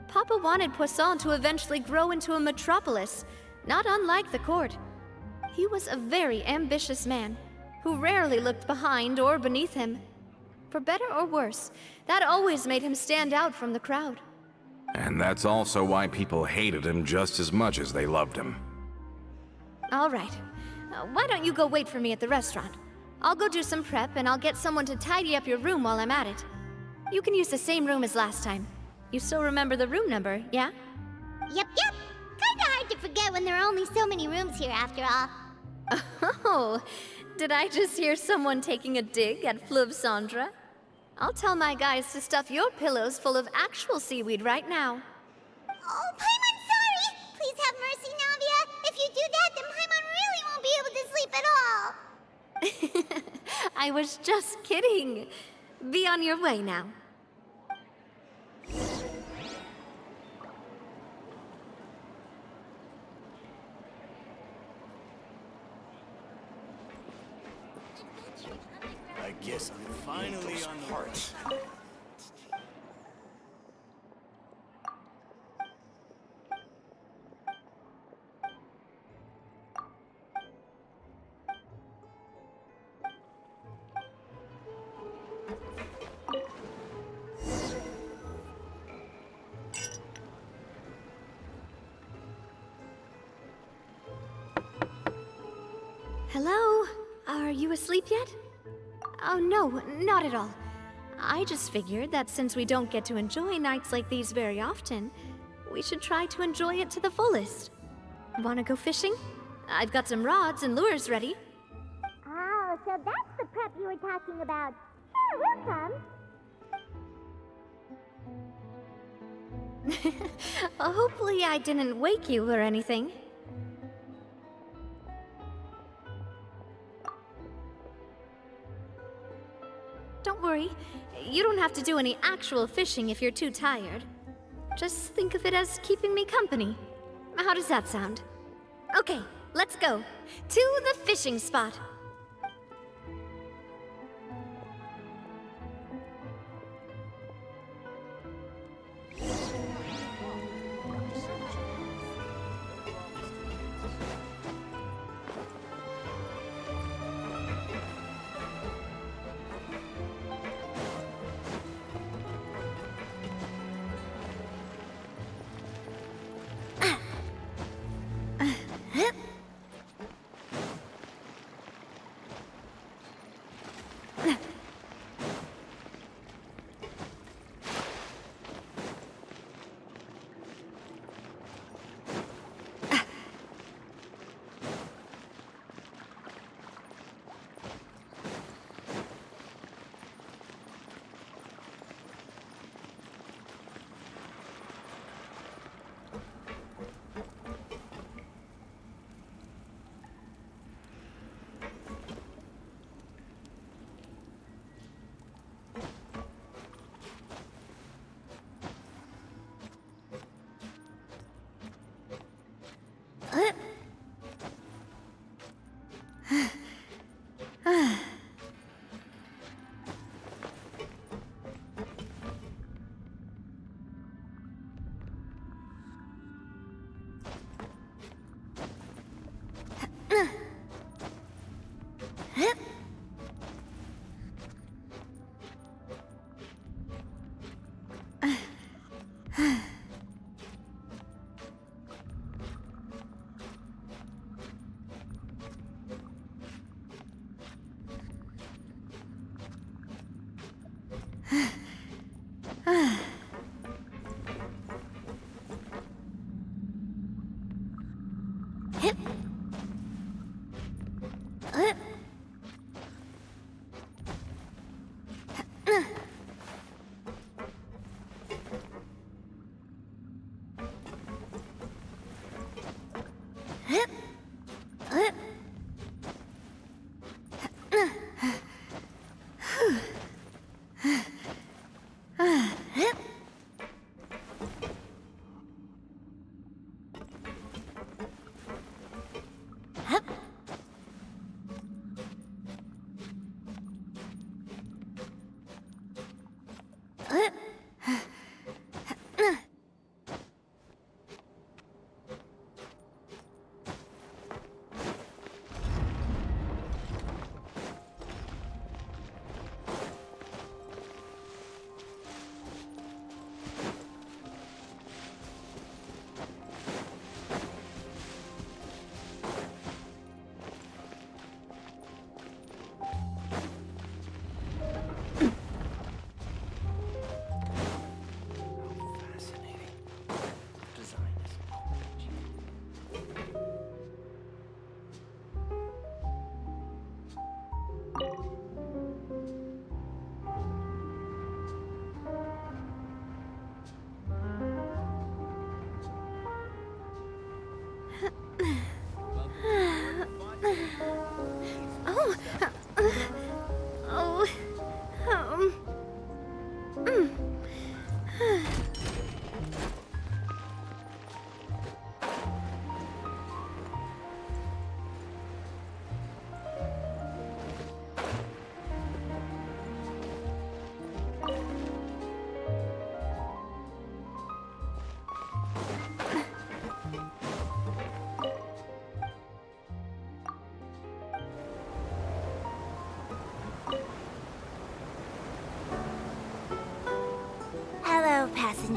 Papa wanted Poisson to eventually grow into a metropolis, not unlike the court. He was a very ambitious man, who rarely looked behind or beneath him. For better or worse, that always made him stand out from the crowd. And that's also why people hated him just as much as they loved him. All right. Why don't you go wait for me at the restaurant? I'll go do some prep, and I'll get someone to tidy up your room while I'm at it. You can use the same room as last time. You still remember the room number, yeah? Yep. Kinda hard to forget when there are only so many rooms here after all. Oh, did I just hear someone taking a dig at Fleuve Cendre? I'll tell my guys to stuff your pillows full of actual seaweed right now. Oh, Paimon, sorry! Please have mercy, Navia. If you do that, then Paimon really won't be able to sleep at all. I was just kidding. Be on your way now. I guess I'm finally on the part. Hello? Are you asleep yet? Oh, no, not at all. I just figured that since we don't get to enjoy nights like these very often, we should try to enjoy it to the fullest. Wanna go fishing? I've got some rods and lures ready. Oh, so that's the prep you were talking about. Sure, we'll come. Hopefully I didn't wake you or anything. Don't worry, you don't have to do any actual fishing if you're too tired. Just think of it as keeping me company. How does that sound? Okay, let's go. To the fishing spot.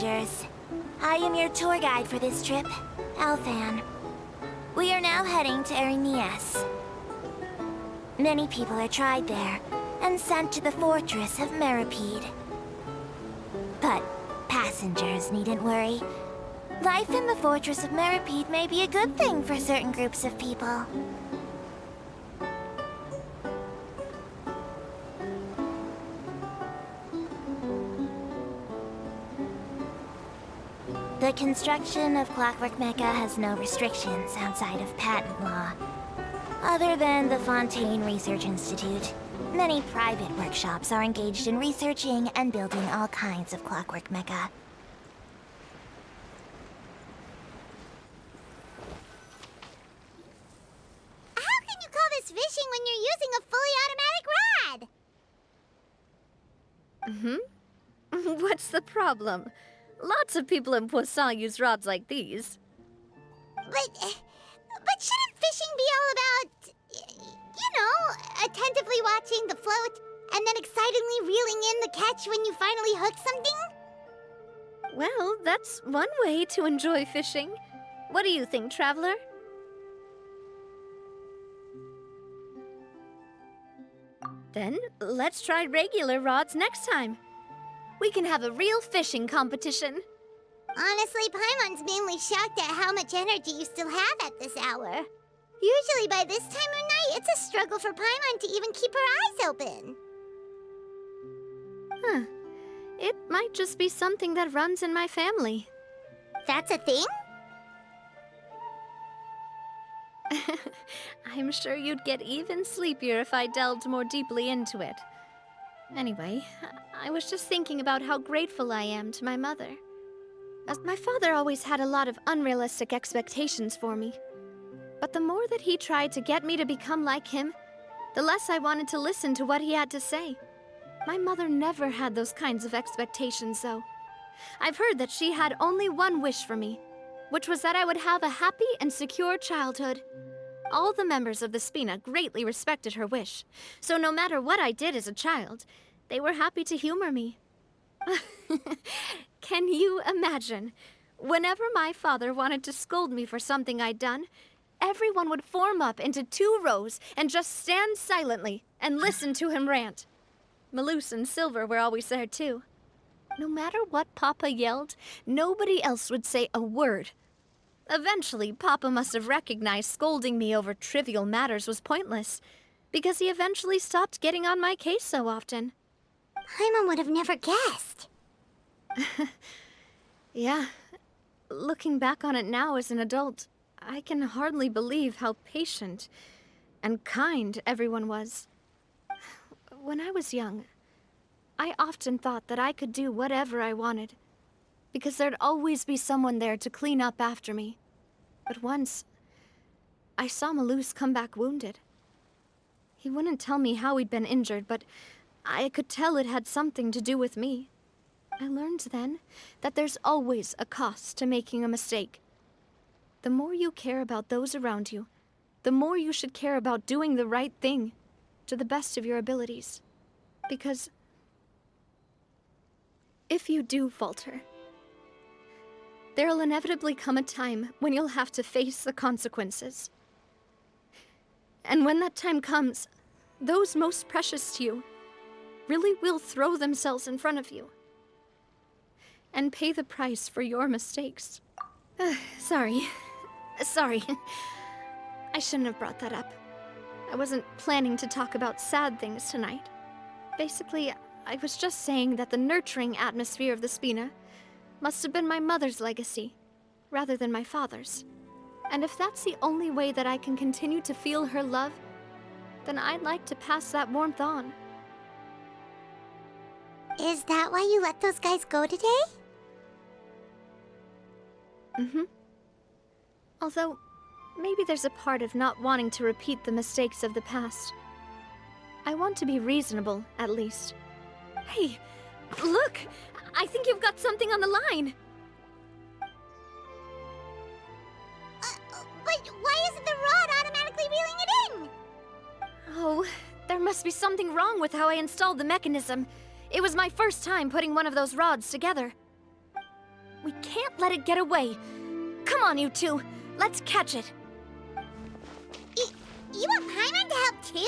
passengers. I am your tour guide for this trip, Alfan. We are now heading to Erinias. Many people are tried there and sent to the fortress of Meripede. But passengers needn't worry. Life in the fortress of Meripede may be a good thing for certain groups of people. The construction of Clockwork Mecca has no restrictions outside of patent law. Other than the Fontaine Research Institute, many private workshops are engaged in researching and building all kinds of Clockwork Mecca. How can you call this fishing when you're using a fully automatic rod? What's the problem? Lots of people in Poisson use rods like these. But shouldn't fishing be all about, attentively watching the float and then excitedly reeling in the catch when you finally hook something? Well, that's one way to enjoy fishing. What do you think, Traveler? Then, let's try regular rods next time. We can have a real fishing competition. Honestly, Paimon's mainly shocked at how much energy you still have at this hour. Usually by this time of night, it's a struggle for Paimon to even keep her eyes open. Huh. It might just be something that runs in my family. That's a thing? I'm sure you'd get even sleepier if I delved more deeply into it. Anyway, I was just thinking about how grateful I am to my mother. As my father always had a lot of unrealistic expectations for me. But the more that he tried to get me to become like him, the less I wanted to listen to what he had to say. My mother never had those kinds of expectations, though. I've heard that she had only one wish for me, which was that I would have a happy and secure childhood. All the members of the Spina greatly respected her wish, so no matter what I did as a child, they were happy to humor me. Can you imagine? Whenever my father wanted to scold me for something I'd done, everyone would form up into 2 rows and just stand silently and listen to him rant. Malouse and Silver were always there too. No matter what Papa yelled, nobody else would say a word. Eventually, Papa must have recognized scolding me over trivial matters was pointless, because he eventually stopped getting on my case so often. Paimon would have never guessed. Yeah. Looking back on it now as an adult, I can hardly believe how patient and kind everyone was. When I was young, I often thought that I could do whatever I wanted, because there'd always be someone there to clean up after me. But once, I saw Malouse come back wounded. He wouldn't tell me how he'd been injured, but I could tell it had something to do with me. I learned then that there's always a cost to making a mistake. The more you care about those around you, the more you should care about doing the right thing to the best of your abilities. Because if you do falter, there'll inevitably come a time when you'll have to face the consequences. And when that time comes, those most precious to you really will throw themselves in front of you and pay the price for your mistakes. Sorry. I shouldn't have brought that up. I wasn't planning to talk about sad things tonight. Basically, I was just saying that the nurturing atmosphere of the Spina must have been my mother's legacy, rather than my father's. And if that's the only way that I can continue to feel her love, then I'd like to pass that warmth on. Is that why you let those guys go today? Mm-hmm. Although, maybe there's a part of not wanting to repeat the mistakes of the past. I want to be reasonable, at least. Hey, look! I think you've got something on the line! But why isn't the rod automatically reeling it in? Oh, there must be something wrong with how I installed the mechanism. It was my first time putting one of those rods together. We can't let it get away. Come on, you two. Let's catch it. You want Paimon to help too?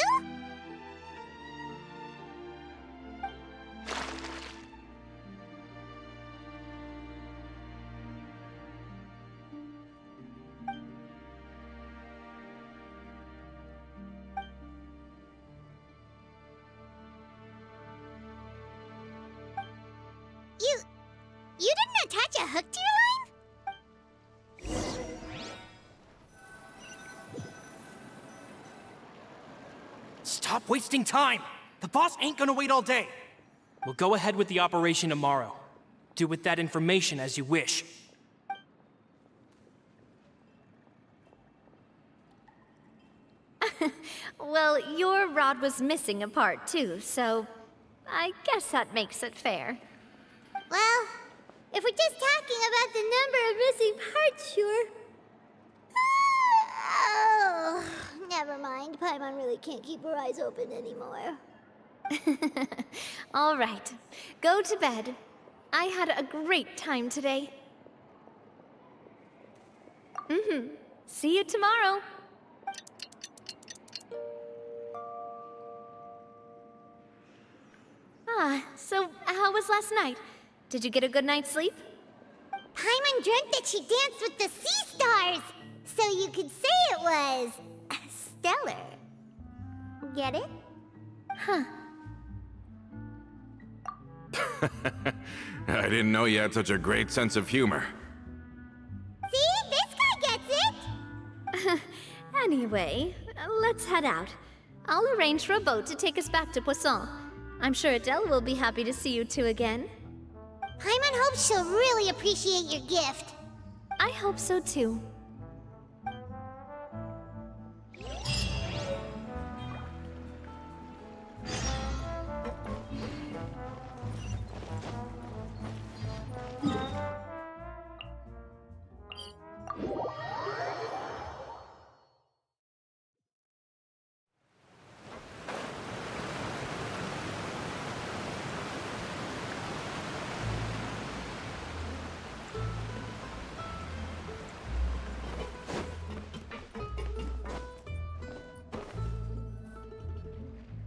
You didn't attach a hook to your line? Stop wasting time! The boss ain't gonna wait all day. We'll go ahead with the operation tomorrow. Do with that information as you wish. Well, your rod was missing a part too, so I guess that makes it fair. Well, if we're just talking about the number of missing parts, sure. Oh, never mind. Paimon really can't keep her eyes open anymore. All right, go to bed. I had a great time today. See you tomorrow. So how was last night? Did you get a good night's sleep? Paimon dreamt that she danced with the sea stars, so you could say it was stellar. Get it? Huh. I didn't know you had such a great sense of humor. See? This guy gets it! Anyway, let's head out. I'll arrange for a boat to take us back to Poisson. I'm sure Adele will be happy to see you two again. Paimon hopes she'll really appreciate your gift. I hope so too.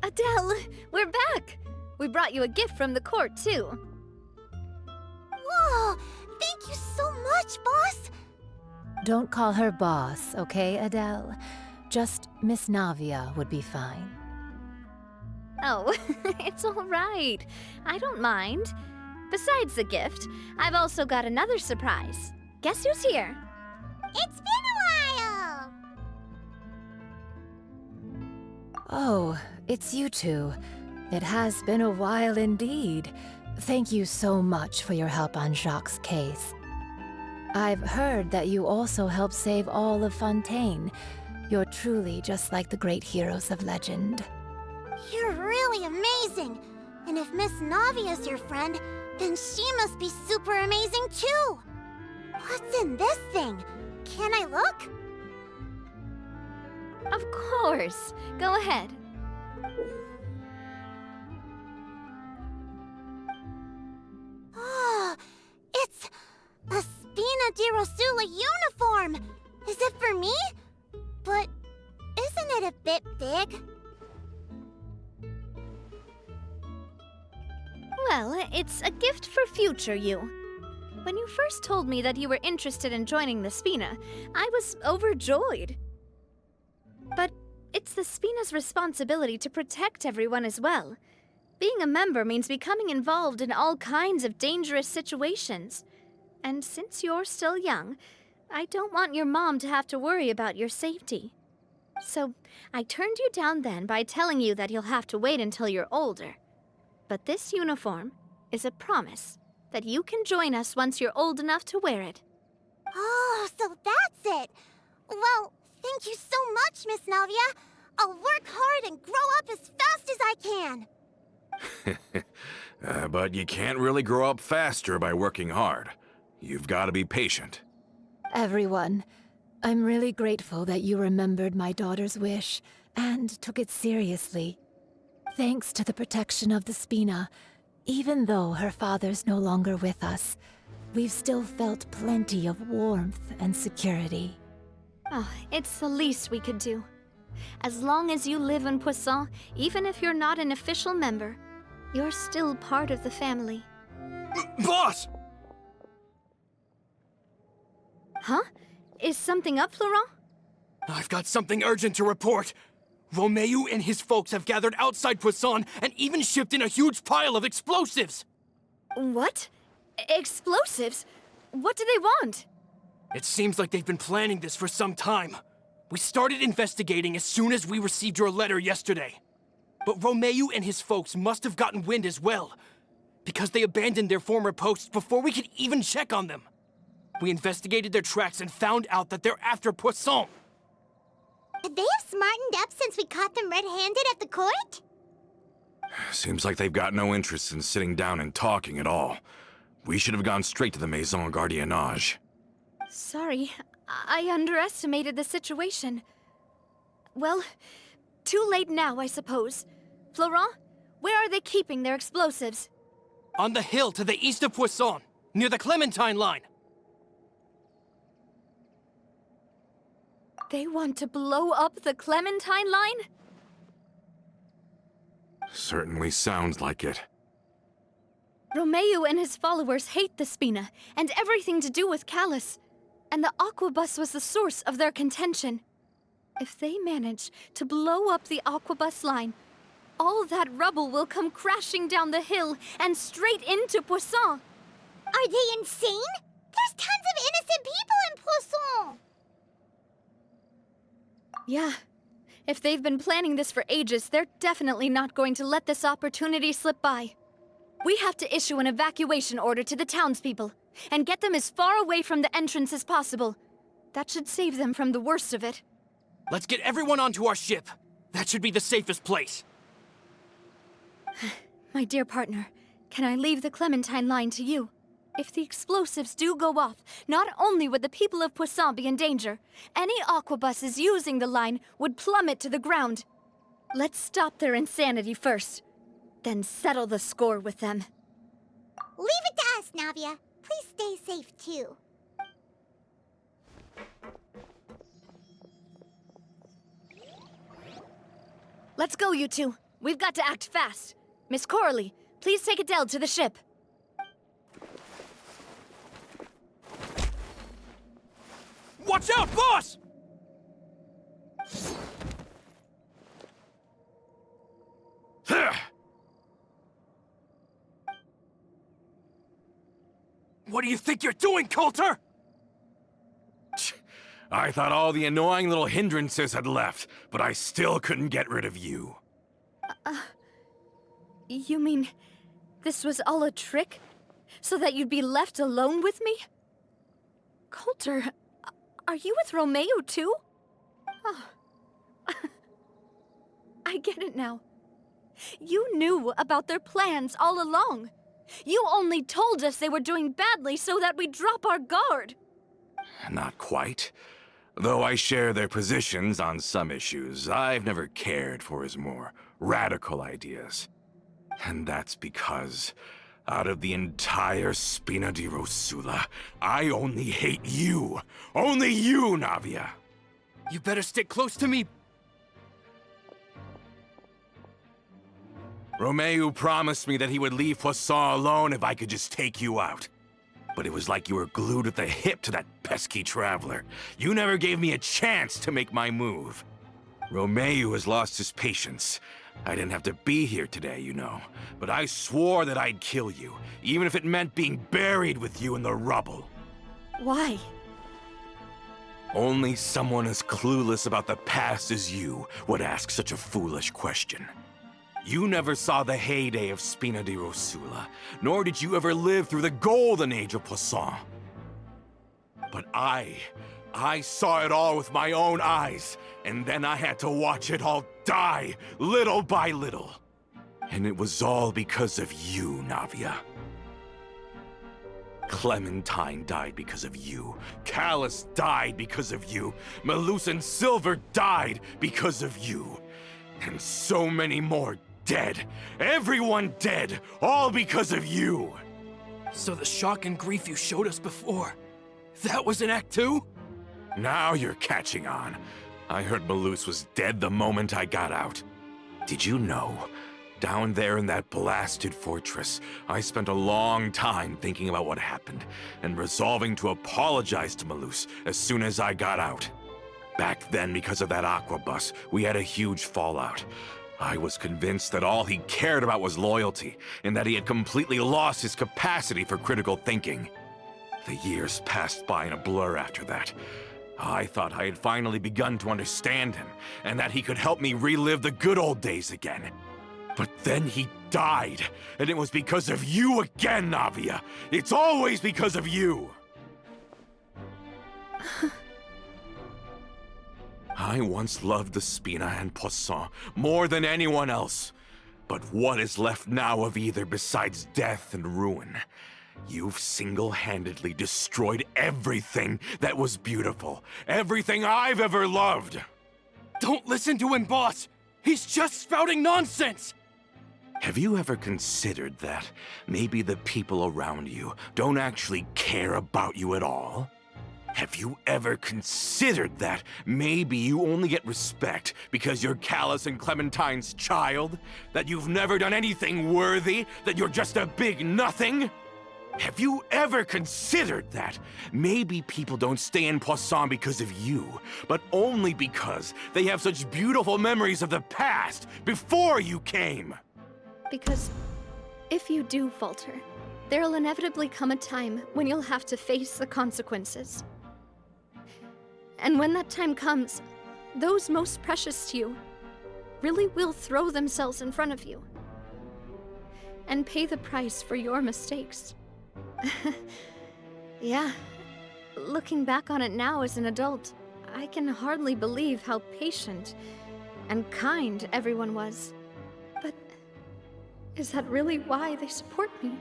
Adele, we're back! We brought you a gift from the court, too. Whoa! Thank you so much, boss! Don't call her boss, okay, Adele? Just Miss Navia would be fine. Oh, it's all right. I don't mind. Besides the gift, I've also got another surprise. Guess who's here? It's been a while! Oh, it's you two. It has been a while indeed. Thank you so much for your help on Jacques' case. I've heard that you also helped save all of Fontaine. You're truly just like the great heroes of legend. You're really amazing! And if Miss Navia's your friend, then she must be super amazing too! What's in this thing? Can I look? Of course. Go ahead. Oh, it's a Spina di Rosula uniform! Is it for me? But isn't it a bit big? Well, it's a gift for future you. When you first told me that you were interested in joining the Spina, I was overjoyed. But it's the Spina's responsibility to protect everyone as well. Being a member means becoming involved in all kinds of dangerous situations. And since you're still young, I don't want your mom to have to worry about your safety. So I turned you down then by telling you that you'll have to wait until you're older. But this uniform is a promise that you can join us once you're old enough to wear it. Oh, so that's it! Well, thank you so much, Miss Navia! I'll work hard and grow up as fast as I can! But you can't really grow up faster by working hard. You've got to be patient. Everyone, I'm really grateful that you remembered my daughter's wish and took it seriously. Thanks to the protection of the Spina, even though her father's no longer with us, we've still felt plenty of warmth and security. Oh, it's the least we could do. As long as you live in Poisson, even if you're not an official member, you're still part of the family. Boss! Huh? Is something up, Florent? I've got something urgent to report. Romeu and his folks have gathered outside Poisson and even shipped in a huge pile of explosives! What? Explosives? What do they want? It seems like they've been planning this for some time. We started investigating as soon as we received your letter yesterday. But Romeu and his folks must have gotten wind as well, because they abandoned their former posts before we could even check on them. We investigated their tracks and found out that they're after Poisson. They have smartened up since we caught them red-handed at the court? Seems like they've got no interest in sitting down and talking at all. We should have gone straight to the Maison Gardiennage. Sorry, I underestimated the situation. Well, too late now, I suppose. Florent, where are they keeping their explosives? On the hill to the east of Poisson, near the Clementine line. They want to blow up the Clementine line? Certainly sounds like it. Romeu and his followers hate the Spina and everything to do with Callus. And the Aquabus was the source of their contention. If they manage to blow up the Aquabus line, all that rubble will come crashing down the hill and straight into Poisson. Are they insane? There's tons of innocent people in Poisson! Yeah. If they've been planning this for ages, they're definitely not going to let this opportunity slip by. We have to issue an evacuation order to the townspeople and get them as far away from the entrance as possible. That should save them from the worst of it. Let's get everyone onto our ship. That should be the safest place. My dear partner, can I leave the Clementine line to you? If the explosives do go off, not only would the people of Poisson be in danger, any aquabuses using the line would plummet to the ground. Let's stop their insanity first, then settle the score with them. Leave it to us, Navia. Please stay safe, too. Let's go, you two. We've got to act fast. Miss Coralie, please take Adele to the ship. Watch out, boss! What do you think you're doing, Coulter? I thought all the annoying little hindrances had left, but I still couldn't get rid of you. You mean this was all a trick? So that you'd be left alone with me? Coulter, are you with Romeu too? Oh. I get it now. You knew about their plans all along. You only told us they were doing badly so that we'd drop our guard. Not quite. Though I share their positions on some issues, I've never cared for his more radical ideas. And that's because, out of the entire Spina di Rosula, I only hate you. Only you, Navia. You better stick close to me. Romeu promised me that he would leave Poisson alone if I could just take you out. But it was like you were glued at the hip to that pesky traveler. You never gave me a chance to make my move. Romeu has lost his patience. I didn't have to be here today, you know. But I swore that I'd kill you, even if it meant being buried with you in the rubble. Why? Only someone as clueless about the past as you would ask such a foolish question. You never saw the heyday of Spina di Rosula, nor did you ever live through the golden age of Poisson. But I saw it all with my own eyes, and then I had to watch it all die, little by little. And it was all because of you, Navia. Clementine died because of you. Callus died because of you. Melusan Silver died because of you. And so many more dead. Everyone dead, all because of you. So the shock and grief you showed us before, that was in Act 2? Now you're catching on. I heard Malus was dead the moment I got out. Did you know? Down there in that blasted fortress, I spent a long time thinking about what happened and resolving to apologize to Malus as soon as I got out. Back then, because of that aqua bus, we had a huge fallout. I was convinced that all he cared about was loyalty, and that he had completely lost his capacity for critical thinking. The years passed by in a blur after that. I thought I had finally begun to understand him, and that he could help me relive the good old days again. But then he died, and it was because of you again, Navia! It's always because of you! I once loved the Spina and Poisson more than anyone else. But what is left now of either besides death and ruin? You've single-handedly destroyed everything that was beautiful. Everything I've ever loved! Don't listen to him, boss! He's just spouting nonsense! Have you ever considered that maybe the people around you don't actually care about you at all? Have you ever considered that maybe you only get respect because you're Callus and Clementine's child? That you've never done anything worthy? That you're just a big nothing? Have you ever considered that maybe people don't stay in Poisson because of you, but only because they have such beautiful memories of the past before you came? Because if you do falter, there'll inevitably come a time when you'll have to face the consequences. And when that time comes, those most precious to you really will throw themselves in front of you and pay the price for your mistakes. Yeah, looking back on it now as an adult, I can hardly believe how patient and kind everyone was. But is that really why they support me?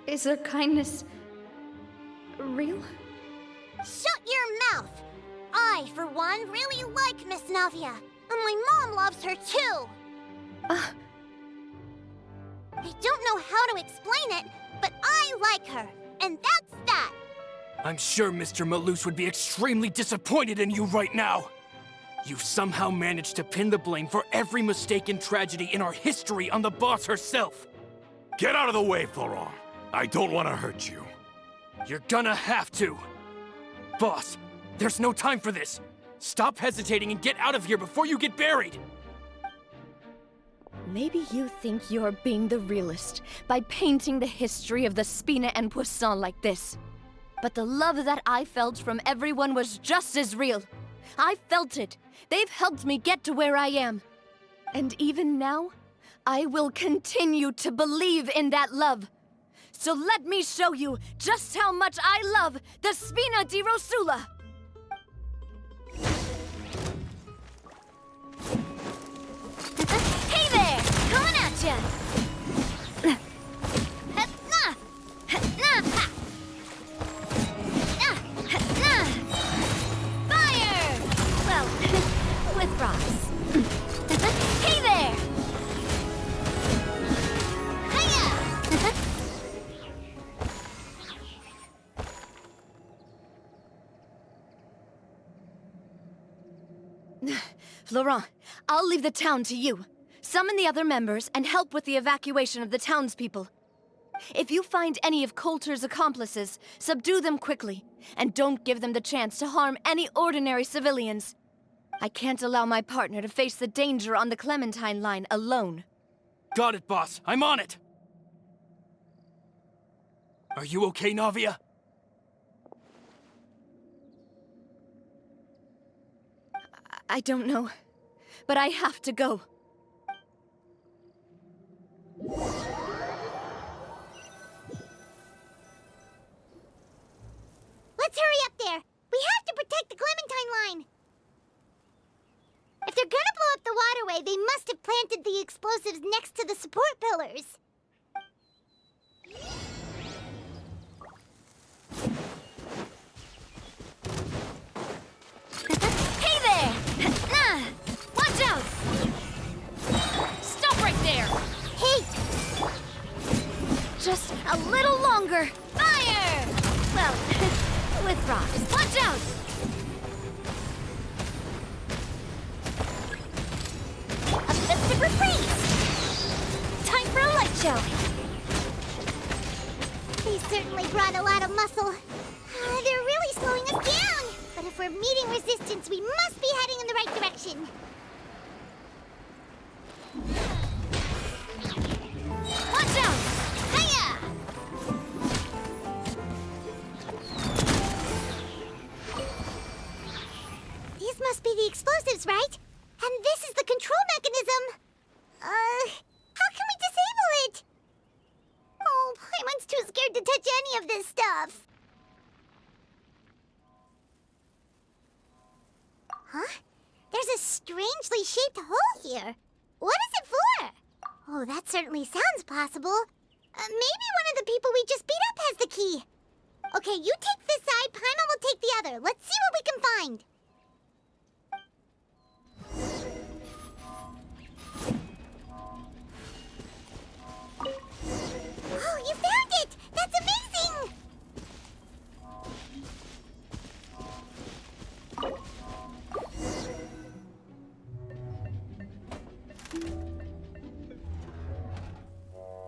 Is their kindness real? Shut your mouth! I, for one, really like Miss Navia. And my mom loves her, too! I don't know how to explain it, but I like her. And that's that! I'm sure Mr. Malus would be extremely disappointed in you right now. You've somehow managed to pin the blame for every mistake and tragedy in our history on the boss herself. Get out of the way, Florent. I don't want to hurt you. You're gonna have to. Boss, there's no time for this. Stop hesitating and get out of here before you get buried. Maybe you think you're being the realist by painting the history of the Spina and Poisson like this. But the love that I felt from everyone was just as real. I felt it. They've helped me get to where I am. And even now, I will continue to believe in that love. So let me show you just how much I love the Spina di Rosula! Hey there! Coming at ya! Fire! Well, with rocks. Hey there! Hiya! Florent, I'll leave the town to you. Summon the other members and help with the evacuation of the townspeople. If you find any of Coulter's accomplices, subdue them quickly, and don't give them the chance to harm any ordinary civilians. I can't allow my partner to face the danger on the Clementine line alone. Got it, boss. I'm on it. Are you okay, Navia? I don't know, but I have to go. Let's hurry up there! We have to protect the Clementine line! If they're gonna blow up the waterway, they must have planted the explosives next to the support pillars. Hey there! Watch out! Stop right there! Hey! Just a rocks. Watch out! A festive reprise! Time for a light show. They certainly brought a lot of muscle. They're really slowing us down. But if we're meeting resistance, we must be heading in the right direction. Watch out! Hiya! These must be the explosives, right? And this is the control mechanism. How can we disable it? Oh, Paimon's too scared to touch any of this stuff. Huh? There's a strangely shaped hole here. What is it for? Oh, that certainly sounds possible. Maybe one of the people we just beat up has the key. Okay, you take this side, Paimon will take the other. Let's see what we can find. Oh, you found it! That's amazing!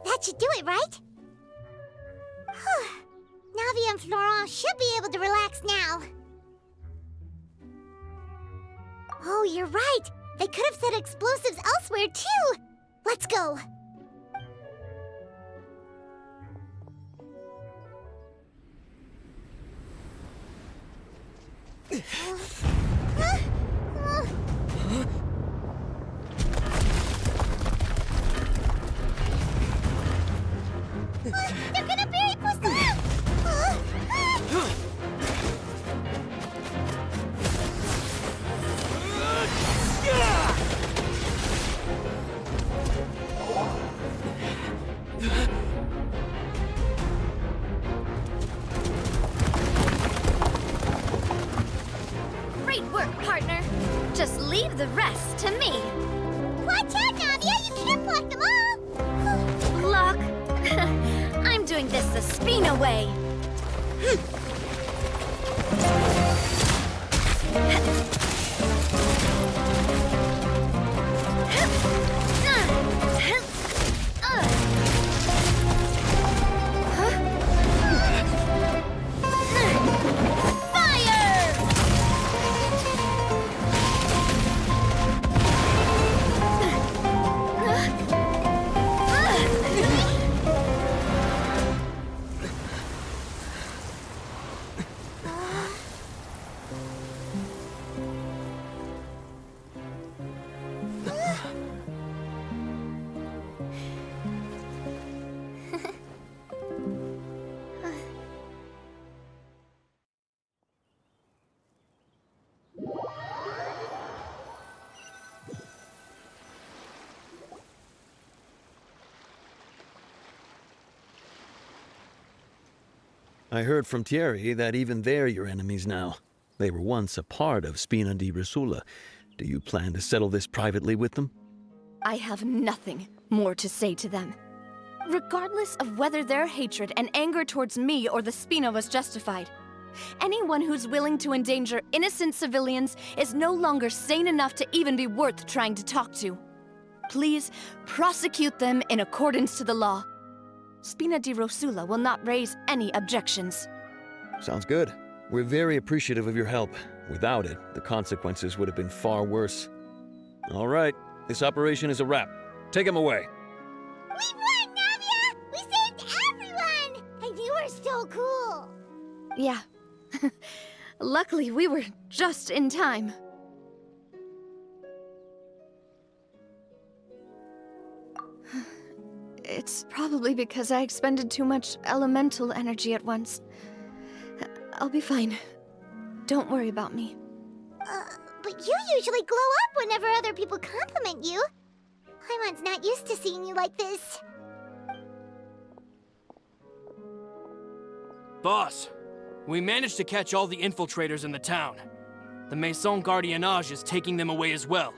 That should do it, right? Whew. Navia and Florent should be able to relax now. Oh, you're right. They could have set explosives elsewhere, too. Let's go. They're gonna bury Poisson! Great work, partner. Just leave the rest to me. Watch out, Navia! You can't block them all! Block. I'm doing this the Spina way. I heard from Thierry that even they're your enemies now. They were once a part of Spina di Rosula. Do you plan to settle this privately with them? I have nothing more to say to them. Regardless of whether their hatred and anger towards me or the Spina was justified, anyone who's willing to endanger innocent civilians is no longer sane enough to even be worth trying to talk to. Please prosecute them in accordance to the law. Spina di Rosula will not raise any objections. Sounds good. We're very appreciative of your help. Without it, the consequences would have been far worse. All right, this operation is a wrap. Take him away. We won, Navia! We saved everyone! And you were so cool! Yeah. Luckily, we were just in time. It's probably because I expended too much elemental energy at once. I'll be fine. Don't worry about me. But you usually glow up whenever other people compliment you. Paimon's not used to seeing you like this. Boss, we managed to catch all the infiltrators in the town. The Maison Gardiennage is taking them away as well.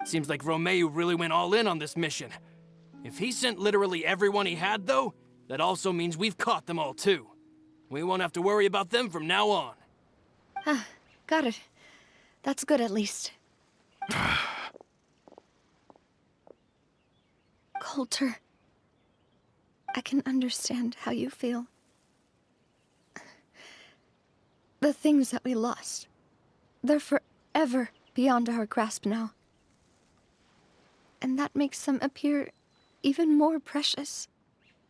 Seems like Romeu really went all in on this mission. If he sent literally everyone he had, though, that also means we've caught them all too. We won't have to worry about them from now on. Got it. That's good at least. Coulter, I can understand how you feel. The things that we lost, they're forever beyond our grasp now. And that makes them appear even more precious.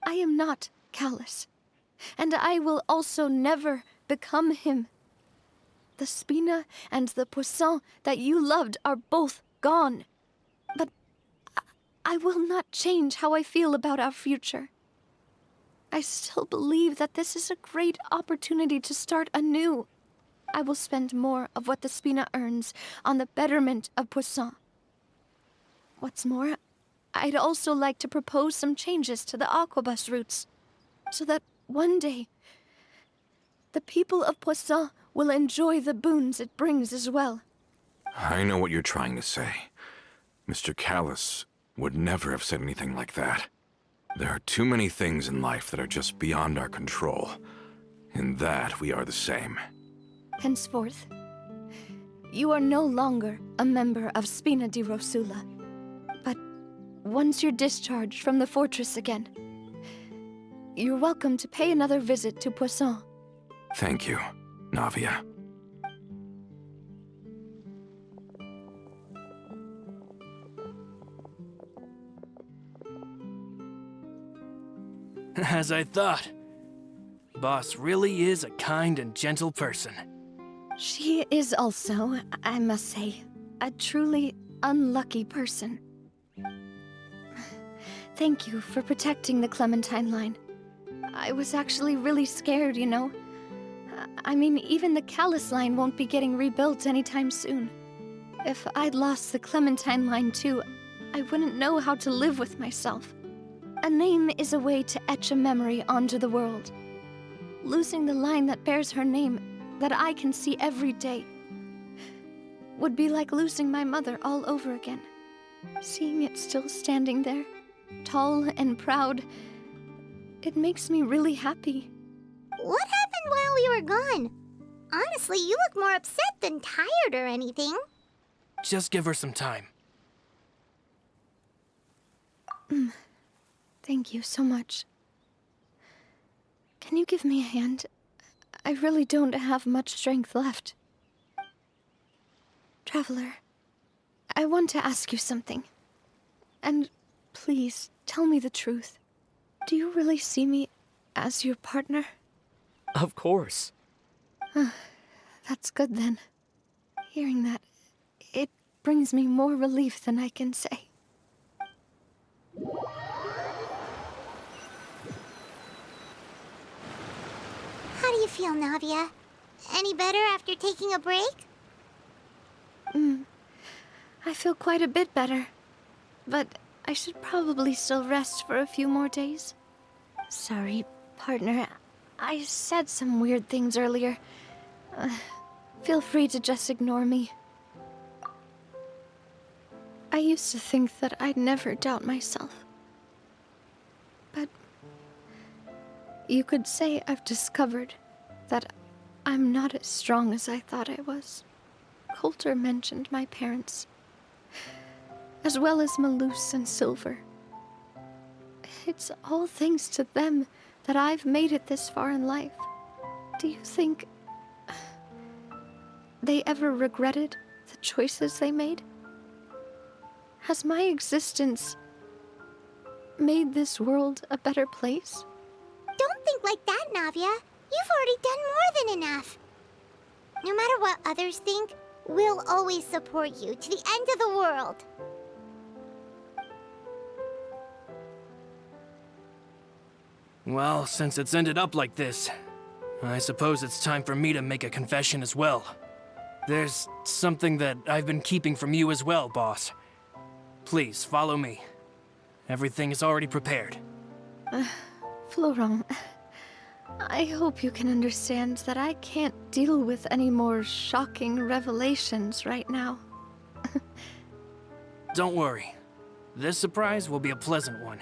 I am not callous, and I will also never become him. The Spina and the Poisson that you loved are both gone. But I will not change how I feel about our future. I still believe that this is a great opportunity to start anew. I will spend more of what the Spina earns on the betterment of Poisson. What's more, I'd also like to propose some changes to the Aquabus routes, so that one day, the people of Poisson will enjoy the boons it brings as well. I know what you're trying to say. Mr. Callus would never have said anything like that. There are too many things in life that are just beyond our control. In that, we are the same. Henceforth, you are no longer a member of Spina di Rosula. But once you're discharged from the fortress again, you're welcome to pay another visit to Poisson. Thank you, Navia. As I thought. Boss really is a kind and gentle person. She is also, I must say, a truly unlucky person. Thank you for protecting the Clementine line. I was actually really scared, you know. I mean, even the Callus line won't be getting rebuilt anytime soon. If I'd lost the Clementine line too, I wouldn't know how to live with myself. A name is a way to etch a memory onto the world. Losing the line that bears her name, that I can see every day, would be like losing my mother all over again. Seeing it still standing there, tall and proud, it makes me really happy. What happened while we were gone? Honestly, you look more upset than tired or anything. Just give her some time. Thank you so much. Can you give me a hand? I really don't have much strength left. Traveler, I want to ask you something. And please, tell me the truth. Do you really see me as your partner? Of course. That's good then. Hearing that, it brings me more relief than I can say. How do you feel, Navia? Any better after taking a break? I feel quite a bit better. But I should probably still rest for a few more days. Sorry, partner. I said some weird things earlier. Feel free to just ignore me. I used to think that I'd never doubt myself. But you could say I've discovered that I'm not as strong as I thought I was. Coulter mentioned my parents, as well as Malus and Silver. It's all thanks to them that I've made it this far in life. Do you think they ever regretted the choices they made? Has my existence made this world a better place? Don't think like that, Navia. You've already done more than enough. No matter what others think, we'll always support you to the end of the world. Well, since it's ended up like this, I suppose it's time for me to make a confession as well. There's something that I've been keeping from you as well, boss. Please, follow me. Everything is already prepared. Florent, I hope you can understand that I can't deal with any more shocking revelations right now. Don't worry. This surprise will be a pleasant one.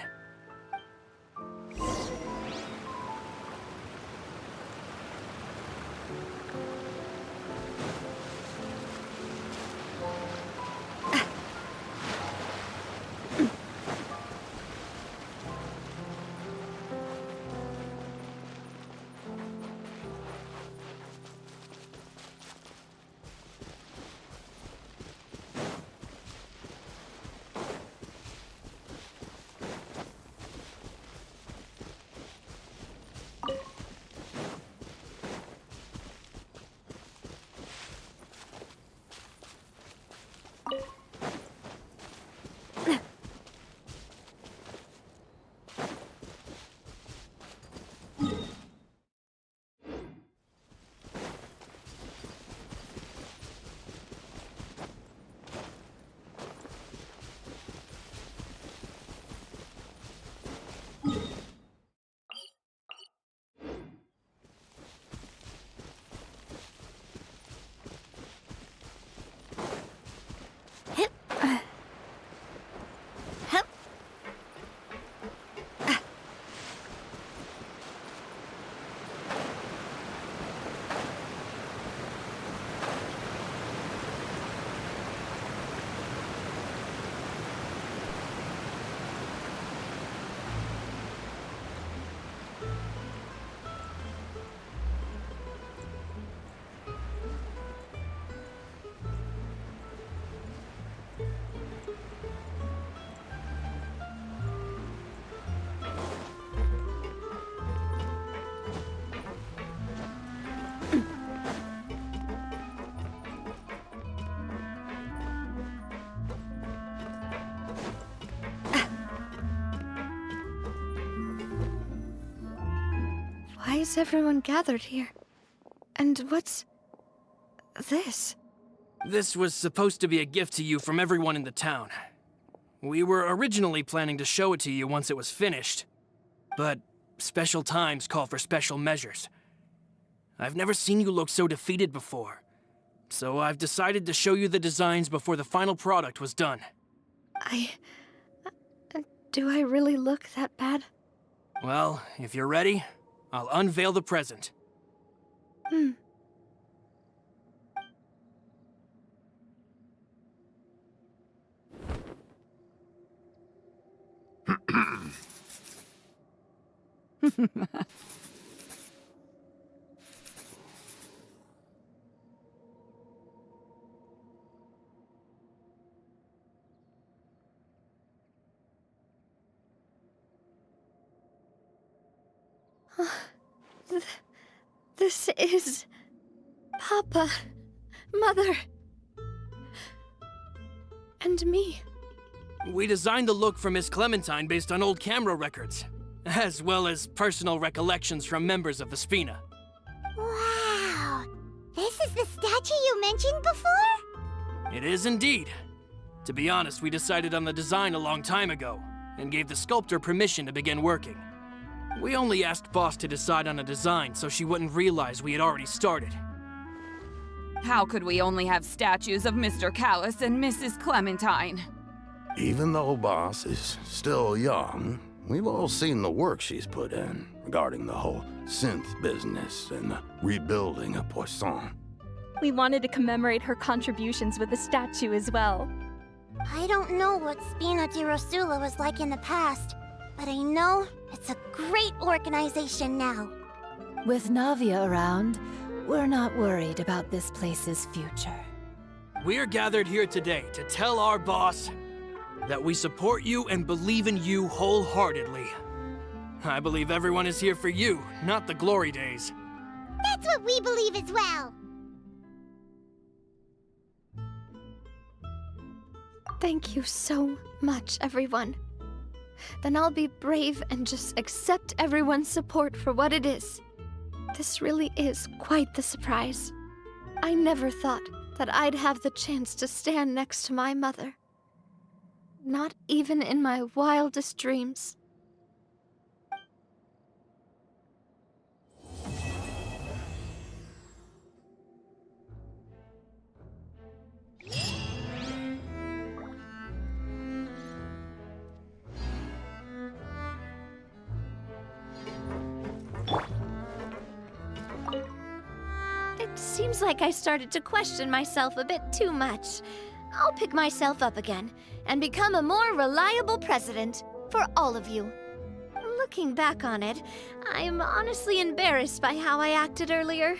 is everyone gathered here? And what's this? This was supposed to be a gift to you from everyone in the town. We were originally planning to show it to you once it was finished, but special times call for special measures. I've never seen you look so defeated before, so I've decided to show you the designs before the final product was done. Do I really look that bad? Well, if you're ready, I'll unveil the present. This is... Papa, Mother, and me. We designed the look for Miss Clementine based on old camera records, as well as personal recollections from members of the Spina. Wow! This is the statue you mentioned before? It is indeed. To be honest, we decided on the design a long time ago, and gave the sculptor permission to begin working. We only asked Boss to decide on a design so she wouldn't realize we had already started. How could we only have statues of Mr. Callis and Mrs. Clementine? Even though Boss is still young, we've all seen the work she's put in regarding the whole synth business and the rebuilding of Poisson. We wanted to commemorate her contributions with a statue as well. I don't know what Spina di Rosula was like in the past, but I know it's a great organization now. With Navia around, we're not worried about this place's future. We're gathered here today to tell our boss that we support you and believe in you wholeheartedly. I believe everyone is here for you, not the glory days. That's what we believe as well. Thank you so much, everyone. Then I'll be brave and just accept everyone's support for what it is. This really is quite the surprise. I never thought that I'd have the chance to stand next to my mother. Not even in my wildest dreams. It seems like I started to question myself a bit too much. I'll pick myself up again and become a more reliable president for all of you. Looking back on it, I'm honestly embarrassed by how I acted earlier.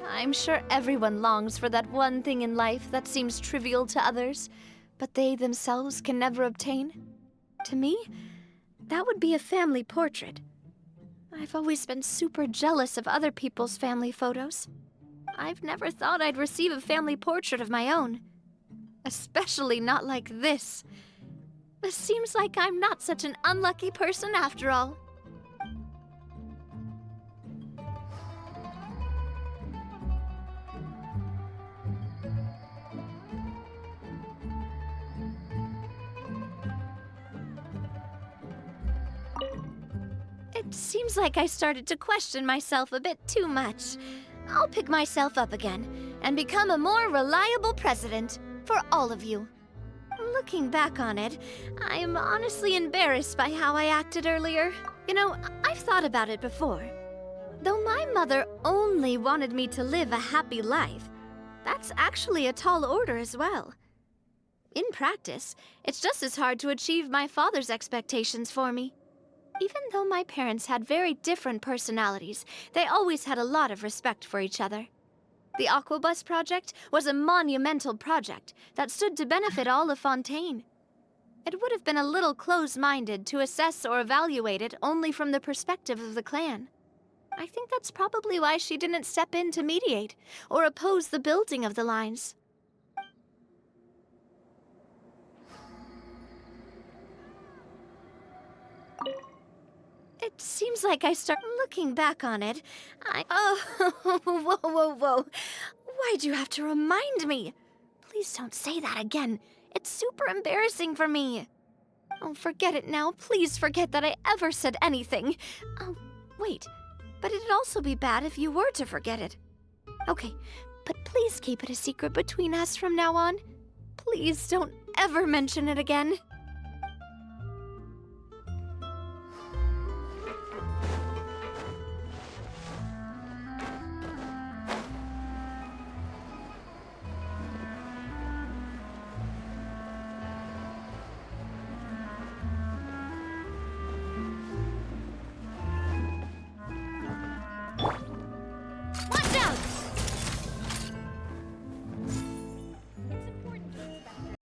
I'm sure everyone longs for that one thing in life that seems trivial to others, but they themselves can never obtain. To me, that would be a family portrait. I've always been super jealous of other people's family photos. I've never thought I'd receive a family portrait of my own. Especially not like this. It seems like I'm not such an unlucky person after all. It seems like I started to question myself a bit too much. I'll pick myself up again and become a more reliable president for all of you. Looking back on it, I'm honestly embarrassed by how I acted earlier. You know, I've thought about it before. Though my mother only wanted me to live a happy life, that's actually a tall order as well. In practice, it's just as hard to achieve my father's expectations for me. Even though my parents had very different personalities, they always had a lot of respect for each other. The Aquabus project was a monumental project that stood to benefit all of Fontaine. It would have been a little close-minded to assess or evaluate it only from the perspective of the clan. I think that's probably why she didn't step in to mediate or oppose the building of the lines. It seems like I start looking back on it. Oh, whoa. Why'd you have to remind me? Please don't say that again. It's super embarrassing for me. Oh, forget it now. Please forget that I ever said anything. Oh, wait. But it'd also be bad if you were to forget it. Okay, but please keep it a secret between us from now on. Please don't ever mention it again.